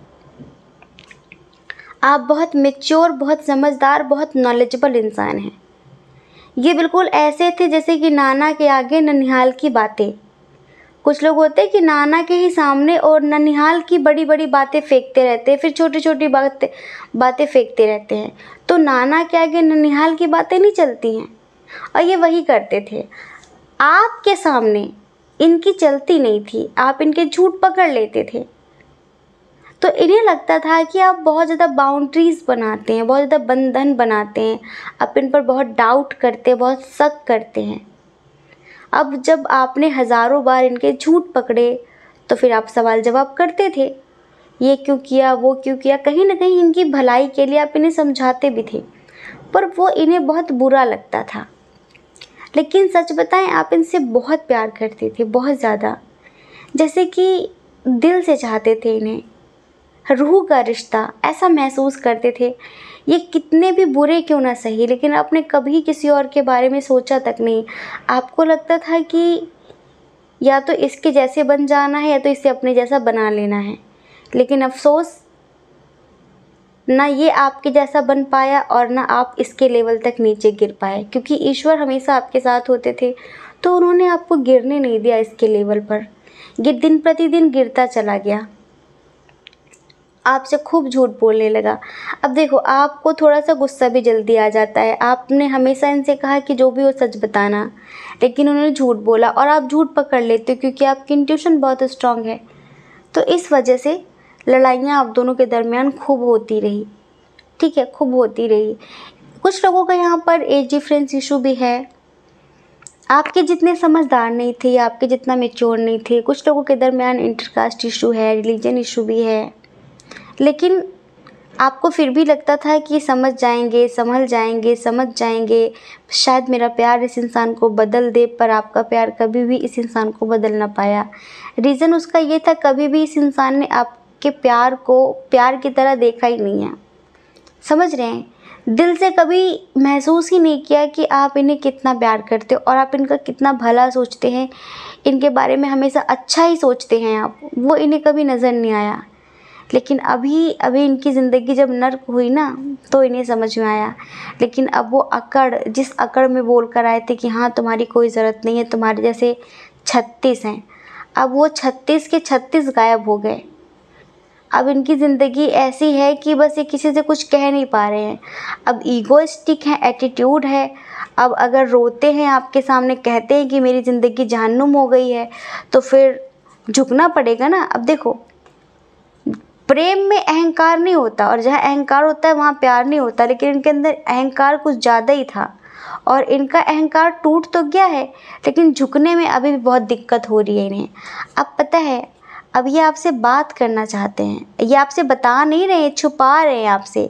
आप बहुत मैच्योर, बहुत समझदार, बहुत नॉलेजेबल इंसान हैं। ये बिल्कुल ऐसे थे जैसे कि नाना के आगे ननिहाल की बातें। कुछ लोग होते हैं कि नाना के ही सामने और ननिहाल की बड़ी बड़ी बातें फेंकते रहते हैं, फिर छोटी छोटी बातें फेंकते रहते हैं। तो नाना के आगे ननिहाल की बातें नहीं चलती हैं, और ये वही करते थे। आपके सामने इनकी चलती नहीं थी, आप इनके झूठ पकड़ लेते थे। तो इन्हें लगता था कि आप बहुत ज़्यादा बाउंड्रीज़ बनाते हैं, बहुत ज़्यादा बंधन बनाते हैं, आप इन पर बहुत डाउट करते हैं, बहुत शक करते हैं। अब जब आपने हज़ारों बार इनके झूठ पकड़े तो फिर आप सवाल जवाब करते थे, ये क्यों किया, वो क्यों किया। कहीं ना कहीं इनकी भलाई के लिए आप इन्हें समझाते भी थे, पर वो इन्हें बहुत बुरा लगता था। लेकिन सच बताएं, आप इनसे बहुत प्यार करते थे, बहुत ज़्यादा, जैसे कि दिल से चाहते थे इन्हें, रूह का रिश्ता ऐसा महसूस करते थे। ये कितने भी बुरे क्यों ना सही, लेकिन आपने कभी किसी और के बारे में सोचा तक नहीं। आपको लगता था कि या तो इसके जैसे बन जाना है या तो इसे अपने जैसा बना लेना है। लेकिन अफसोस, ना ये आपके जैसा बन पाया और ना आप इसके लेवल तक नीचे गिर पाए, क्योंकि ईश्वर हमेशा आपके साथ होते थे तो उन्होंने आपको गिरने नहीं दिया इसके लेवल पर। ये दिन प्रतिदिन गिरता चला गया, आपसे खूब झूठ बोलने लगा। अब देखो, आपको थोड़ा सा गुस्सा भी जल्दी आ जाता है। आपने हमेशा इनसे कहा कि जो भी हो सच बताना, लेकिन उन्होंने झूठ बोला और आप झूठ पकड़ लेते हो क्योंकि आपकी इंट्यूशन बहुत स्ट्रांग है। तो इस वजह से लड़ाइयाँ आप दोनों के दरमियान खूब होती रही, ठीक है, खूब होती रही। कुछ लोगों का यहाँ पर एज डिफरेंस इशू भी है, आपके जितने समझदार नहीं थे, आपके जितना मेच्योर नहीं थे। कुछ लोगों के दरमियान इंटरकास्ट इशू है, रिलीजन इशू भी है, लेकिन आपको फिर भी लगता था कि समझ जाएंगे, संभल जाएंगे, समझ जाएंगे, शायद मेरा प्यार इस इंसान को बदल दे। पर आपका प्यार कभी भी इस इंसान को बदल ना पाया। रीज़न उसका ये था, कभी भी इस इंसान ने आपके प्यार को प्यार की तरह देखा ही नहीं है। समझ रहे हैं? दिल से कभी महसूस ही नहीं किया कि आप इन्हें कितना प्यार करते हो और आप इनका कितना भला सोचते हैं, इनके बारे में हमेशा अच्छा ही सोचते हैं आप। वो इन्हें कभी नज़र नहीं आया। लेकिन अभी इनकी ज़िंदगी जब नर्क हुई ना तो इन्हें समझ में आया। लेकिन अब वो अकड़, जिस अकड़ में बोल कर आए थे कि हाँ तुम्हारी कोई ज़रूरत नहीं है, तुम्हारे जैसे 36 हैं, अब वो 36 के 36 गायब हो गए। अब इनकी ज़िंदगी ऐसी है कि बस ये किसी से कुछ कह नहीं पा रहे हैं। अब ईगोइस्टिक है, एटीट्यूड है। अब अगर रोते हैं आपके सामने, कहते हैं कि मेरी ज़िंदगी जहन्नुम हो गई है, तो फिर झुकना पड़ेगा ना। अब देखो, प्रेम में अहंकार नहीं होता, और जहाँ अहंकार होता है वहाँ प्यार नहीं होता। लेकिन इनके अंदर अहंकार कुछ ज़्यादा ही था और इनका अहंकार टूट तो गया है, लेकिन झुकने में अभी भी बहुत दिक्कत हो रही है इन्हें। अब पता है, अब ये आपसे बात करना चाहते हैं, ये आपसे बता नहीं रहे, छुपा रहे हैं आपसे।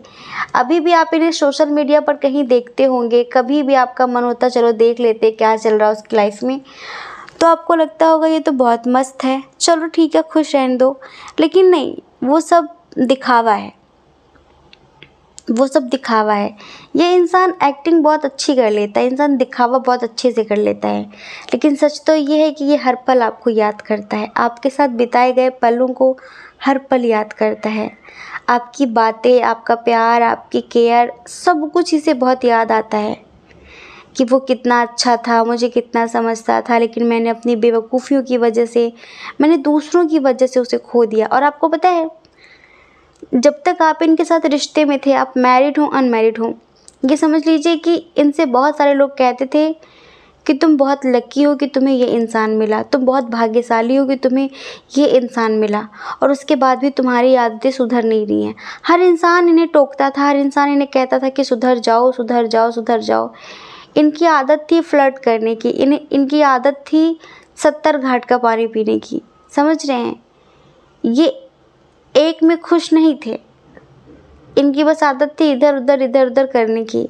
अभी भी आप इन्हें सोशल मीडिया पर कहीं देखते होंगे, कभी भी आपका मन होता चलो देख लेते क्या चल रहा है उसकी लाइफ में, तो आपको लगता होगा ये तो बहुत मस्त है, चलो ठीक है खुश रहने दो। लेकिन नहीं, वो सब दिखावा है। वो सब दिखावा है। ये इंसान एक्टिंग बहुत अच्छी कर लेता है, इंसान दिखावा बहुत अच्छे से कर लेता है, लेकिन सच तो ये है कि ये हर पल आपको याद करता है, आपके साथ बिताए गए पलों को हर पल याद करता है। आपकी बातें, आपका प्यार, आपकी केयर, सब कुछ इसे बहुत याद आता है कि वो कितना अच्छा था, मुझे कितना समझता था, लेकिन मैंने अपनी बेवकूफ़ियों की वजह से, मैंने दूसरों की वजह से उसे खो दिया। और आपको पता है, जब तक आप इनके साथ रिश्ते में थे, आप मैरिड हो अनमैरिड हो, ये समझ लीजिए कि इनसे बहुत सारे लोग कहते थे कि तुम बहुत लकी हो कि तुम्हें ये इंसान मिला, तुम बहुत भाग्यशाली हो कि तुम्हें ये इंसान मिला, और उसके बाद भी तुम्हारी आदतें सुधर नहीं रही हैं। हर इंसान इन्हें टोकता था, हर इंसान इन्हें कहता था कि सुधर जाओ, सुधर जाओ, सुधर जाओ। इनकी आदत थी फ्लर्ट करने की, इनकी आदत थी 70 घाट का पानी पीने की। समझ रहे हैं? ये एक में खुश नहीं थे, इनकी बस आदत थी इधर उधर करने की,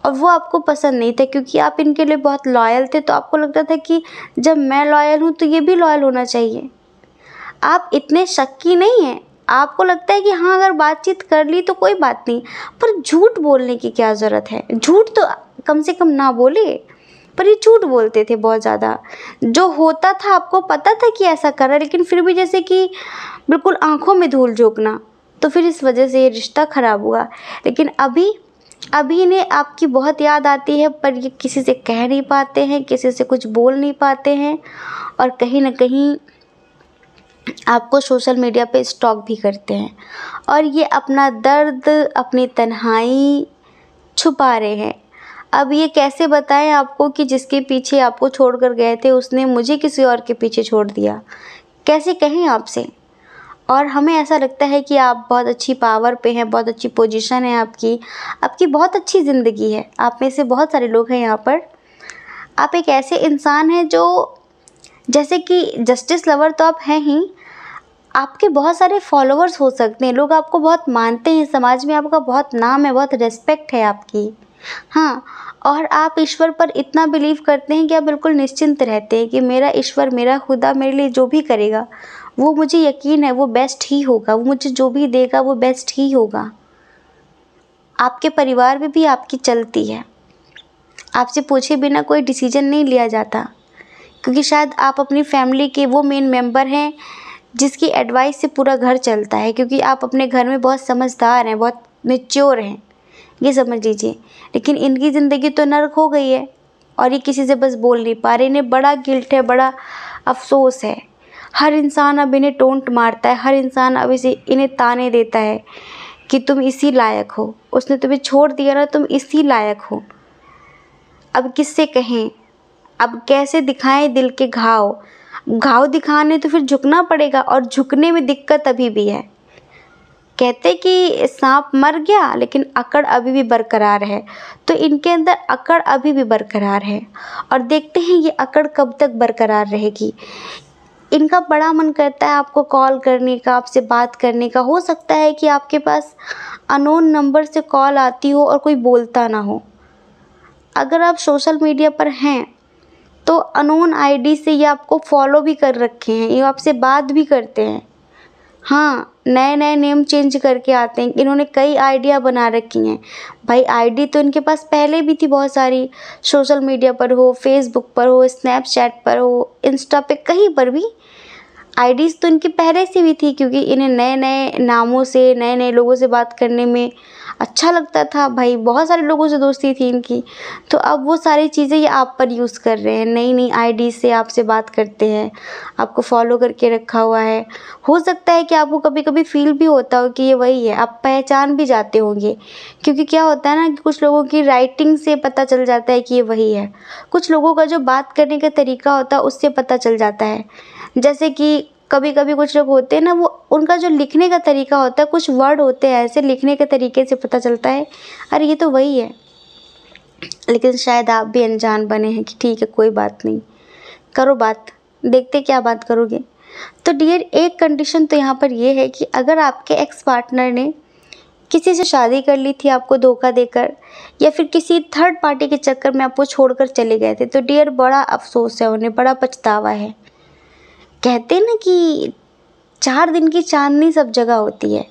और वो आपको पसंद नहीं था क्योंकि आप इनके लिए बहुत लॉयल थे। तो आपको लगता था कि जब मैं लॉयल हूँ तो ये भी लॉयल होना चाहिए। आप इतने शक्की नहीं हैं, आपको लगता है कि हाँ, अगर बातचीत कर ली तो कोई बात नहीं, पर झूठ बोलने की क्या ज़रूरत है? झूठ तो कम से कम ना बोले, पर ये झूठ बोलते थे बहुत ज़्यादा। जो होता था आपको पता था कि ऐसा कर रहा है, लेकिन फिर भी जैसे कि बिल्कुल आंखों में धूल झोंकना, तो फिर इस वजह से ये रिश्ता ख़राब हुआ। लेकिन अभी इन्हें आपकी बहुत याद आती है, पर ये किसी से कह नहीं पाते हैं, किसी से कुछ बोल नहीं पाते हैं, और कहीं ना कहीं आपको सोशल मीडिया पे स्टॉक भी करते हैं, और ये अपना दर्द, अपनी तन्हाई छुपा रहे हैं। अब ये कैसे बताएं आपको कि जिसके पीछे आपको छोड़कर गए थे उसने मुझे किसी और के पीछे छोड़ दिया? कैसे कहें आपसे? और हमें ऐसा लगता है कि आप बहुत अच्छी पावर पे हैं, बहुत अच्छी पोजीशन है आपकी बहुत अच्छी ज़िंदगी है, आप में से बहुत सारे लोग हैं यहाँ पर। आप एक ऐसे इंसान हैं जो, जैसे कि जस्टिस लवर तो आप हैं ही, आपके बहुत सारे फॉलोअर्स हो सकते हैं, लोग आपको बहुत मानते हैं, समाज में आपका बहुत नाम है, बहुत रिस्पेक्ट है आपकी। हाँ, और आप ईश्वर पर इतना बिलीव करते हैं कि आप बिल्कुल निश्चिंत रहते हैं कि मेरा ईश्वर, मेरा खुदा मेरे लिए जो भी करेगा वो मुझे यकीन है वो बेस्ट ही होगा, वो मुझे जो भी देगा वो बेस्ट ही होगा। आपके परिवार में भी आपकी चलती है, आपसे पूछे बिना कोई डिसीजन नहीं लिया जाता, क्योंकि शायद आप अपनी फैमिली के वो मेन मेंबर हैं जिसकी एडवाइस से पूरा घर चलता है, क्योंकि आप अपने घर में बहुत समझदार हैं, बहुत मैच्योर हैं, ये समझ लीजिए। लेकिन इनकी ज़िंदगी तो नर्क हो गई है, और ये किसी से बस बोल नहीं पा रहे। इन्हें बड़ा गिल्ट है, बड़ा अफसोस है। हर इंसान अब इन्हें टोंट मारता है, हर इंसान अब इन्हें ताने देता है कि तुम इसी लायक हो, उसने तुम्हें छोड़ दिया ना, तुम इसी लायक हो। अब किससे कहें, अब कैसे दिखाएं दिल के घाव दिखाने तो फिर झुकना पड़ेगा, और झुकने में दिक्कत अभी भी है। कहते कि सांप मर गया लेकिन अकड़ अभी भी बरकरार है, तो इनके अंदर अकड़ अभी भी बरकरार है, और देखते हैं ये अकड़ कब तक बरकरार रहेगी। इनका बड़ा मन करता है आपको कॉल करने का, आपसे बात करने का। हो सकता है कि आपके पास अननोन नंबर से कॉल आती हो और कोई बोलता ना हो। अगर आप सोशल मीडिया पर हैं तो अननोन आईडी से ये आपको फॉलो भी कर रखे हैं, ये आपसे बात भी करते हैं। हाँ, नए नए नेम चेंज करके आते हैं, इन्होंने कई आइडिया बना रखी हैं। भाई आईडी तो इनके पास पहले भी थी बहुत सारी, सोशल मीडिया पर हो, फेसबुक पर हो, स्नैपचैट पर हो, इंस्टा पे, कहीं पर भी आईडीज़ तो इनकी पहले से भी थी, क्योंकि इन्हें नए नए नामों से, नए नए लोगों से बात करने में अच्छा लगता था। भाई बहुत सारे लोगों से दोस्ती थी इनकी, तो अब वो सारी चीज़ें ये आप पर यूज़ कर रहे हैं, नई नई आईडी से आपसे बात करते हैं, आपको फॉलो करके रखा हुआ है। हो सकता है कि आपको कभी कभी फील भी होता हो कि ये वही है, आप पहचान भी जाते होंगे, क्योंकि क्या होता है ना कि कुछ लोगों की राइटिंग से पता चल जाता है कि ये वही है, कुछ लोगों का जो बात करने का तरीका होता है उससे पता चल जाता है। जैसे कि कभी कभी कुछ लोग होते हैं ना, वो उनका जो लिखने का तरीका होता है, कुछ वर्ड होते हैं ऐसे लिखने के तरीके से पता चलता है अरे ये तो वही है। लेकिन शायद आप भी अनजान बने हैं कि ठीक है कोई बात नहीं, करो बात, देखते क्या बात करोगे। तो डियर, एक कंडीशन तो यहाँ पर ये है कि अगर आपके एक्स पार्टनर ने किसी से शादी कर ली थी आपको धोखा देकर, या फिर किसी थर्ड पार्टी के चक्कर में आपको छोड़कर चले गए थे, तो डियर बड़ा अफसोस है, उन्हें बड़ा पछतावा है। कहते हैं ना कि 4 दिन की चांदनी सब जगह होती है,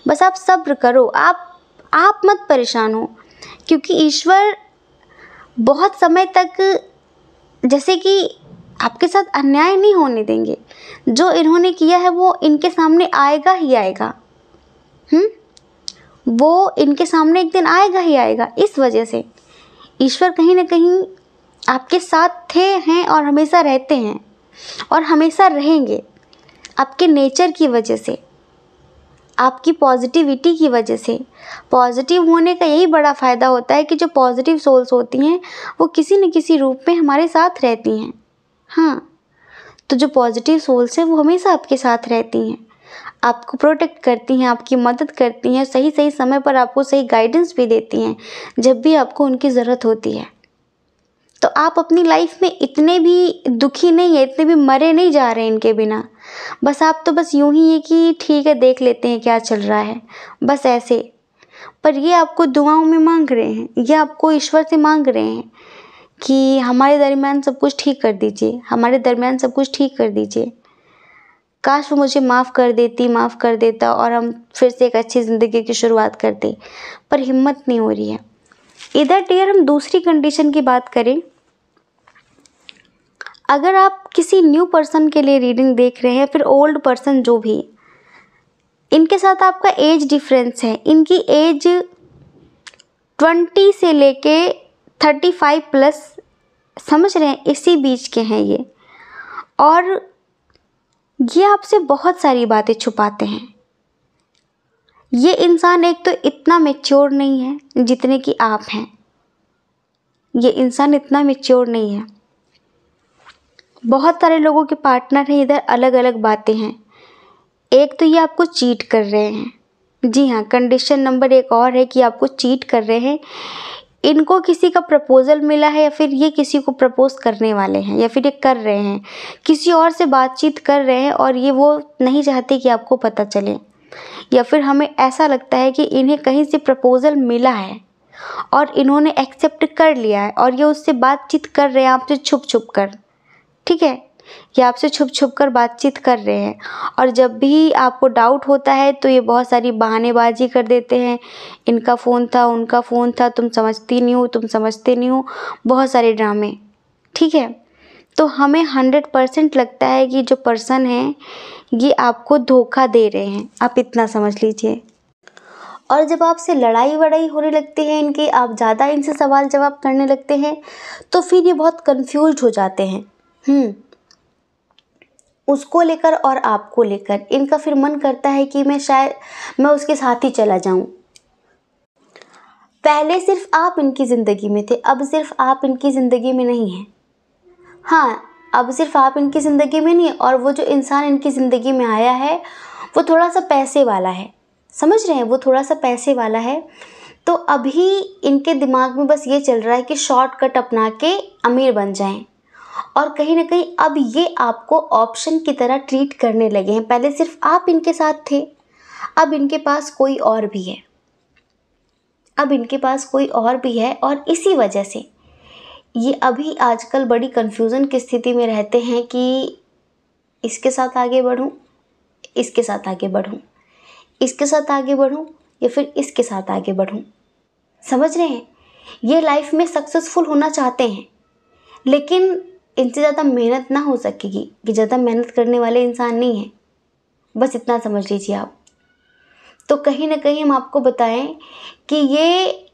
बस आप सब्र करो। आप आप मत परेशान हो, क्योंकि ईश्वर बहुत समय तक जैसे कि आपके साथ अन्याय नहीं होने देंगे। जो इन्होंने किया है वो इनके सामने आएगा ही आएगा। वो इनके सामने एक दिन आएगा ही आएगा। इस वजह से ईश्वर कहीं ना कहीं आपके साथ थे, हैं और हमेशा रहते हैं और हमेशा रहेंगे। आपके नेचर की वजह से, आपकी पॉजिटिविटी की वजह से। पॉजिटिव होने का यही बड़ा फ़ायदा होता है कि जो पॉजिटिव सोल्स होती हैं वो किसी न किसी रूप में हमारे साथ रहती हैं। हाँ, तो जो पॉजिटिव सोल्स हैं वो हमेशा आपके साथ रहती हैं, आपको प्रोटेक्ट करती हैं, आपकी मदद करती हैं, सही सही समय पर आपको सही गाइडेंस भी देती हैं जब भी आपको उनकी ज़रूरत होती है। तो आप अपनी लाइफ में इतने भी दुखी नहीं है, इतने भी मरे नहीं जा रहे हैं इनके बिना। बस आप तो बस यूं ही है कि ठीक है देख लेते हैं क्या चल रहा है, बस ऐसे। पर ये आपको दुआओं में मांग रहे हैं, ये आपको ईश्वर से मांग रहे हैं कि हमारे दरमियान सब कुछ ठीक कर दीजिए, हमारे दरमियान सब कुछ ठीक कर दीजिए। काश वो मुझे माफ़ कर देता और हम फिर से एक अच्छी ज़िंदगी की शुरुआत करते, पर हिम्मत नहीं हो रही है। इधर डियर हम दूसरी कंडीशन की बात करें, अगर आप किसी न्यू पर्सन के लिए रीडिंग देख रहे हैं, फिर ओल्ड पर्सन जो भी, इनके साथ आपका एज डिफरेंस है। इनकी एज 20 से लेके 35 प्लस, समझ रहे हैं, इसी बीच के हैं ये। और ये आपसे बहुत सारी बातें छुपाते हैं। ये इंसान एक तो इतना मैच्योर नहीं है जितने कि आप हैं। ये इंसान इतना मैच्योर नहीं है। बहुत सारे लोगों के पार्टनर हैं, इधर अलग अलग बातें हैं। एक तो ये आपको चीट कर रहे हैं। जी हाँ, कंडीशन नंबर एक और है कि आपको चीट कर रहे हैं। इनको किसी का प्रपोजल मिला है या फिर ये किसी को प्रपोज करने वाले हैं या फिर ये कर रहे हैं, किसी और से बातचीत कर रहे हैं और ये वो नहीं चाहते कि आपको पता चले। या फिर हमें ऐसा लगता है कि इन्हें कहीं से प्रपोजल मिला है और इन्होंने एक्सेप्ट कर लिया है और ये उससे बातचीत कर रहे हैं आपसे छुप छुप कर। ठीक है, ये आपसे छुप छुप कर बातचीत कर रहे हैं और जब भी आपको डाउट होता है तो ये बहुत सारी बहानेबाजी कर देते हैं। इनका फ़ोन था, उनका फ़ोन था, तुम समझती नहीं हो, तुम समझते नहीं हो, बहुत सारे ड्रामे। ठीक है, तो हमें 100% लगता है कि जो पर्सन है ये आपको धोखा दे रहे हैं, आप इतना समझ लीजिए। और जब आपसे लड़ाई वड़ाई होने लगती है इनकी, आप ज़्यादा इनसे सवाल जवाब करने लगते हैं तो फिर ये बहुत कंफ्यूज हो जाते हैं। उसको लेकर और आपको लेकर इनका फिर मन करता है कि मैं उसके साथ ही चला जाऊं। पहले सिर्फ आप इनकी ज़िंदगी में थे, अब सिर्फ आप इनकी ज़िंदगी में नहीं हैं। हाँ, अब सिर्फ आप इनकी ज़िंदगी में नहीं है और वो जो इंसान इनकी ज़िंदगी में आया है वो थोड़ा सा पैसे वाला है। समझ रहे हैं, वो थोड़ा सा पैसे वाला है। तो अभी इनके दिमाग में बस ये चल रहा है कि शॉर्टकट अपना के अमीर बन जाएं। और कहीं ना कहीं अब ये आपको ऑप्शन की तरह ट्रीट करने लगे हैं। पहले सिर्फ आप इनके साथ थे, अब इनके पास कोई और भी है। और इसी वजह से ये अभी आजकल बड़ी कन्फ्यूज़न की स्थिति में रहते हैं कि इसके साथ आगे बढ़ूं, इसके साथ आगे बढ़ूं, इसके साथ आगे बढ़ूं या फिर इसके साथ आगे बढ़ूं। समझ रहे हैं, ये लाइफ में सक्सेसफुल होना चाहते हैं लेकिन इनसे ज़्यादा मेहनत ना हो सकेगी, कि ज़्यादा मेहनत करने वाले इंसान नहीं हैं। बस इतना समझ लीजिए आप। तो कहीं ना कहीं हम आपको बताएं कि ये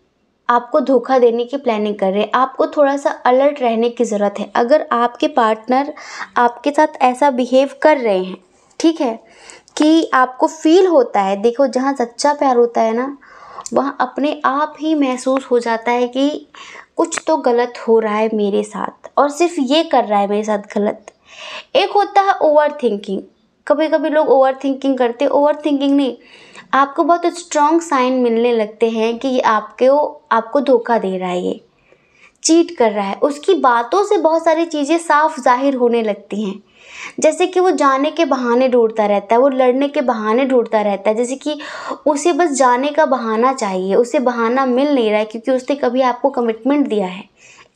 आपको धोखा देने की प्लानिंग कर रहे हैं। आपको थोड़ा सा अलर्ट रहने की ज़रूरत है। अगर आपके पार्टनर आपके साथ ऐसा बिहेव कर रहे हैं, ठीक है, कि आपको फील होता है, देखो जहाँ सच्चा प्यार होता है ना, वहाँ अपने आप ही महसूस हो जाता है कि कुछ तो गलत हो रहा है मेरे साथ और सिर्फ ये कर रहा है मेरे साथ गलत। एक होता है ओवर थिंकिंग। कभी कभी लोग ओवर थिंकिंग करते, ओवर थिंकिंग नहीं, आपको बहुत स्ट्रॉन्ग साइन मिलने लगते हैं कि ये आपको धोखा दे रहा है, ये चीट कर रहा है। उसकी बातों से बहुत सारी चीज़ें साफ जाहिर होने लगती हैं। जैसे कि वो जाने के बहाने ढूंढता रहता है, वो लड़ने के बहाने ढूंढता रहता है, जैसे कि उसे बस जाने का बहाना चाहिए, उसे बहाना मिल नहीं रहा है क्योंकि उसने कभी आपको कमिटमेंट दिया है।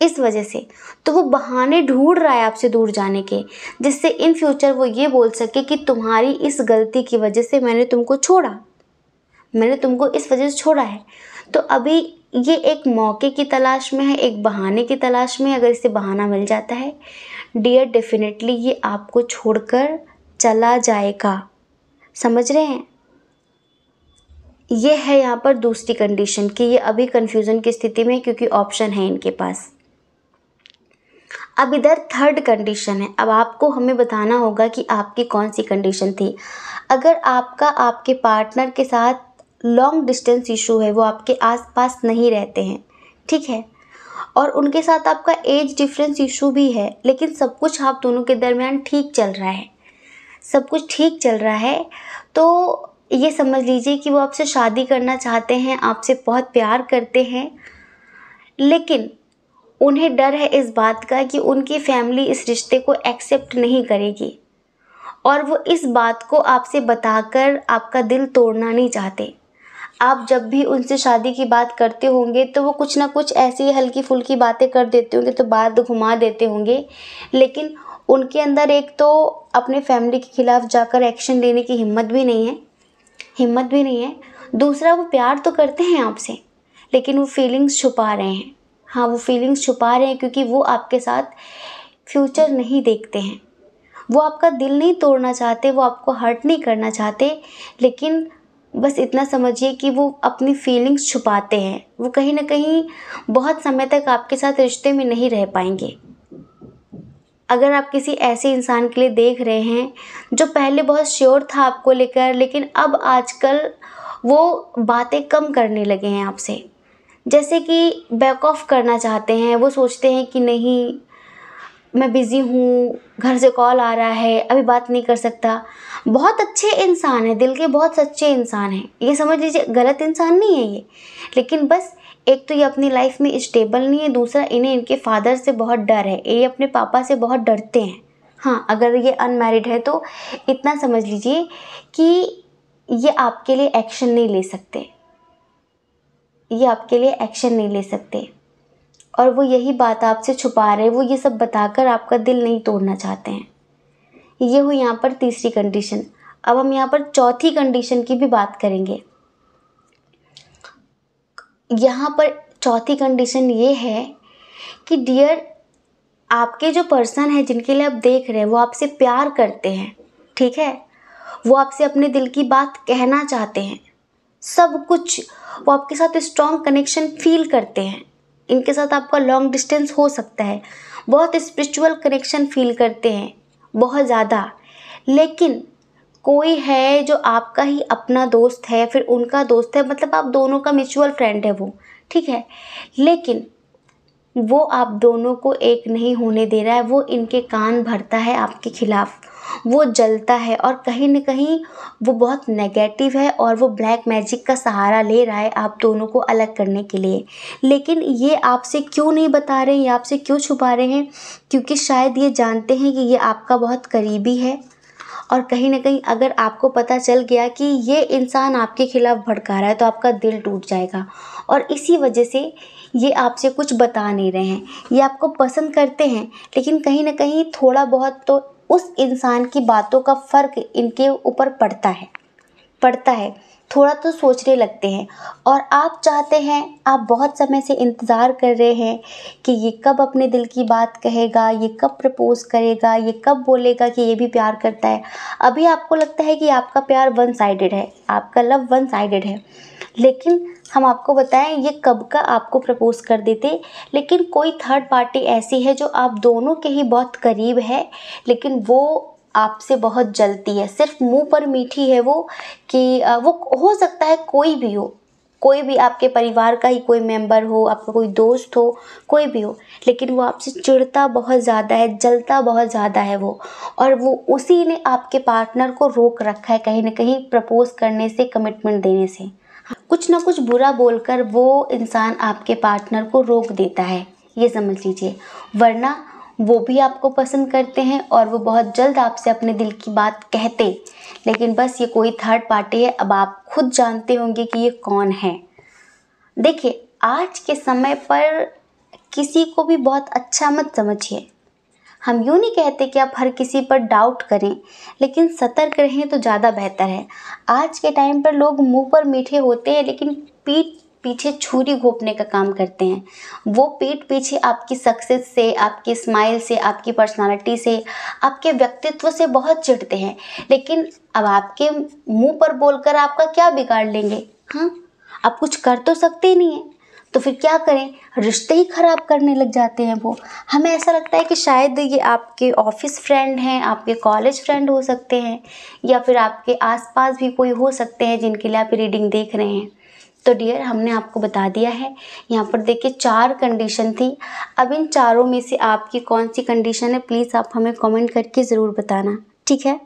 इस वजह से तो वो बहाने ढूंढ रहा है आपसे दूर जाने के, जिससे इन फ्यूचर वो ये बोल सके कि तुम्हारी इस गलती की वजह से मैंने तुमको छोड़ा, मैंने तुमको इस वजह से छोड़ा है। तो अभी ये एक मौके की तलाश में है, एक बहाने की तलाश में है। अगर इसे बहाना मिल जाता है डियर, डेफिनेटली ये आपको छोड़कर चला जाएगा। समझ रहे हैं? ये है यहाँ पर दूसरी कंडीशन कि ये अभी कंफ्यूजन की स्थिति में है, क्योंकि ऑप्शन है इनके पास। अब इधर थर्ड कंडीशन है। अब आपको हमें बताना होगा कि आपकी कौन सी कंडीशन थी। अगर आपका आपके पार्टनर के साथ लॉन्ग डिस्टेंस इशू है, वो आपके आसपास नहीं रहते हैं, ठीक है, और उनके साथ आपका एज डिफरेंस इशू भी है, लेकिन सब कुछ आप दोनों के दरमियान ठीक चल रहा है, सब कुछ ठीक चल रहा है, तो ये समझ लीजिए कि वो आपसे शादी करना चाहते हैं, आपसे बहुत प्यार करते हैं, लेकिन उन्हें डर है इस बात का कि उनकी फैमिली इस रिश्ते को एक्सेप्ट नहीं करेगी, और वो इस बात को आपसे बताकर आपका दिल तोड़ना नहीं चाहते। आप जब भी उनसे शादी की बात करते होंगे तो वो कुछ ना कुछ ऐसी हल्की फुल्की बातें कर देते होंगे, तो बात घुमा देते होंगे, लेकिन उनके अंदर एक तो अपने फैमिली के खिलाफ जाकर एक्शन लेने की हिम्मत भी नहीं है। दूसरा, वो प्यार तो करते हैं आपसे, लेकिन वो फीलिंग्स छुपा रहे हैं। हाँ, वो फीलिंग्स छुपा रहे हैं क्योंकि वो आपके साथ फ्यूचर नहीं देखते हैं। वो आपका दिल नहीं तोड़ना चाहते, वो आपको हर्ट नहीं करना चाहते, लेकिन बस इतना समझिए कि वो अपनी फीलिंग्स छुपाते हैं। वो कहीं ना कहीं बहुत समय तक आपके साथ रिश्ते में नहीं रह पाएंगे। अगर आप किसी ऐसे इंसान के लिए देख रहे हैं जो पहले बहुत श्योर था आपको लेकर, लेकिन अब आजकल वो बातें कम करने लगे हैं आपसे, जैसे कि बैक ऑफ करना चाहते हैं। वो सोचते हैं कि नहीं, मैं बिज़ी हूँ, घर से कॉल आ रहा है, अभी बात नहीं कर सकता। बहुत अच्छे इंसान हैं, दिल के बहुत सच्चे इंसान हैं, ये समझ लीजिए, गलत इंसान नहीं है ये, लेकिन बस एक तो ये अपनी लाइफ में स्टेबल नहीं है, दूसरा इन्हें इनके फादर से बहुत डर है, ये अपने पापा से बहुत डरते हैं। हाँ, अगर ये अनमैरिड है तो इतना समझ लीजिए कि ये आपके लिए एक्शन नहीं ले सकते, और वो यही बात आपसे छुपा रहे हैं। वो ये सब बताकर आपका दिल नहीं तोड़ना चाहते हैं। ये हुई यहाँ पर तीसरी कंडीशन। अब हम यहाँ पर चौथी कंडीशन की भी बात करेंगे। यहाँ पर चौथी कंडीशन ये है कि डियर, आपके जो पर्सन है जिनके लिए आप देख रहे हैं, वो आपसे प्यार करते हैं, ठीक है, वो आपसे अपने दिल की बात कहना चाहते हैं, सब कुछ, वो आपके साथ स्ट्रॉन्ग कनेक्शन फील करते हैं। इनके साथ आपका लॉन्ग डिस्टेंस हो सकता है, बहुत स्पिरिचुअल कनेक्शन फील करते हैं, बहुत ज़्यादा, लेकिन कोई है जो आपका ही अपना दोस्त है, फिर उनका दोस्त है, मतलब आप दोनों का म्यूचुअल फ्रेंड है वो, ठीक है, लेकिन वो आप दोनों को एक नहीं होने दे रहा है। वो इनके कान भरता है आपके खिलाफ, वो जलता है, और कहीं न कहीं वो बहुत नेगेटिव है, और वो ब्लैक मैजिक का सहारा ले रहा है आप दोनों को अलग करने के लिए। लेकिन ये आपसे क्यों नहीं बता रहे हैं, ये आपसे क्यों छुपा रहे हैं? क्योंकि शायद ये जानते हैं कि ये आपका बहुत करीबी है, और कहीं ना कहीं अगर आपको पता चल गया कि ये इंसान आपके खिलाफ भड़का रहा है तो आपका दिल टूट जाएगा, और इसी वजह से ये आपसे कुछ बता नहीं रहे हैं। ये आपको पसंद करते हैं, लेकिन कहीं ना कहीं थोड़ा बहुत तो उस इंसान की बातों का फ़र्क इनके ऊपर पड़ता है, थोड़ा तो सोचने लगते हैं, और आप चाहते हैं, आप बहुत समय से इंतज़ार कर रहे हैं कि ये कब अपने दिल की बात कहेगा, ये कब प्रपोज़ करेगा, ये कब बोलेगा कि ये भी प्यार करता है। अभी आपको लगता है कि आपका प्यार वन साइडेड है, आपका लव वन साइडेड है, लेकिन हम आपको बताएं ये कब का आपको प्रपोज़ कर देते। लेकिन कोई थर्ड पार्टी ऐसी है जो आप दोनों के ही बहुत करीब है, लेकिन वो आपसे बहुत जलती है, सिर्फ मुंह पर मीठी है वो, कि वो हो सकता है कोई भी हो, कोई भी आपके परिवार का ही कोई मेंबर हो, आपका कोई दोस्त हो, कोई भी हो, लेकिन वो आपसे चिढ़ता बहुत ज़्यादा है, जलता बहुत ज़्यादा है वो, और वो उसी ने आपके पार्टनर को रोक रखा है कहीं ना कहीं प्रपोज़ करने से, कमिटमेंट देने से। कुछ ना कुछ बुरा बोलकर वो इंसान आपके पार्टनर को रोक देता है, ये समझ लीजिए, वरना वो भी आपको पसंद करते हैं और वो बहुत जल्द आपसे अपने दिल की बात कहते, लेकिन बस ये कोई थर्ड पार्टी है। अब आप खुद जानते होंगे कि ये कौन है। देखिए, आज के समय पर किसी को भी बहुत अच्छा मत समझिए। हम यूँ नहीं कहते कि आप हर किसी पर डाउट करें, लेकिन सतर्क रहें तो ज़्यादा बेहतर है। आज के टाइम पर लोग मुंह पर मीठे होते हैं, लेकिन पीठ पीछे छुरी घोंपने का काम करते हैं। वो पीठ पीछे आपकी सक्सेस से, आपकी स्माइल से, आपकी पर्सनालिटी से, आपके व्यक्तित्व से बहुत चिढ़ते हैं, लेकिन अब आपके मुंह पर बोलकर आपका क्या बिगाड़ लेंगे? हाँ, आप कुछ कर तो सकते ही नहीं है, तो फिर क्या करें? रिश्ते ही खराब करने लग जाते हैं वो। हमें ऐसा लगता है कि शायद ये आपके ऑफिस फ्रेंड हैं, आपके कॉलेज फ्रेंड हो सकते हैं, या फिर आपके आसपास भी कोई हो सकते हैं जिनके लिए आप रीडिंग देख रहे हैं। तो डियर, हमने आपको बता दिया है। यहाँ पर देखिए 4 कंडीशन थी। अब इन चारों में से आपकी कौन सी कंडीशन है, प्लीज़ आप हमें कमेंट करके ज़रूर बताना, ठीक है?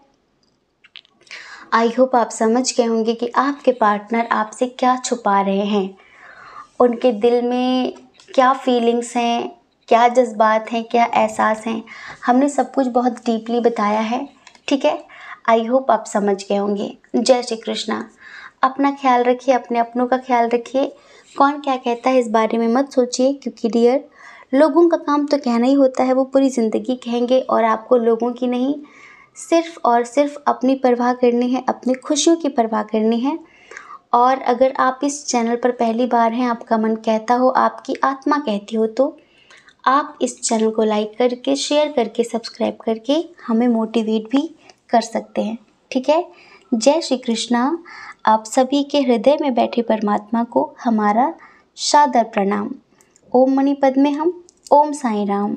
आई होप आप समझ गए होंगे कि आपके पार्टनर आपसे क्या छुपा रहे हैं, उनके दिल में क्या फीलिंग्स हैं, क्या जज्बात हैं, क्या एहसास हैं। हमने सब कुछ बहुत डीपली बताया है, ठीक है? आई होप आप समझ गए होंगे। जय श्री कृष्णा। अपना ख्याल रखिए, अपने अपनों का ख्याल रखिए। कौन क्या कहता है इस बारे में मत सोचिए, क्योंकि डियर, लोगों का काम तो कहना ही होता है, वो पूरी ज़िंदगी कहेंगे, और आपको लोगों की नहीं, सिर्फ़ और सिर्फ अपनी परवाह करनी है, अपनी खुशियों की परवाह करनी है। और अगर आप इस चैनल पर पहली बार हैं, आपका मन कहता हो, आपकी आत्मा कहती हो, तो आप इस चैनल को लाइक करके, शेयर करके, सब्सक्राइब करके हमें मोटिवेट भी कर सकते हैं, ठीक है? जय श्री कृष्णा। आप सभी के हृदय में बैठे परमात्मा को हमारा सादर प्रणाम। ओम मणि पद्मे हम। ओम साईं राम।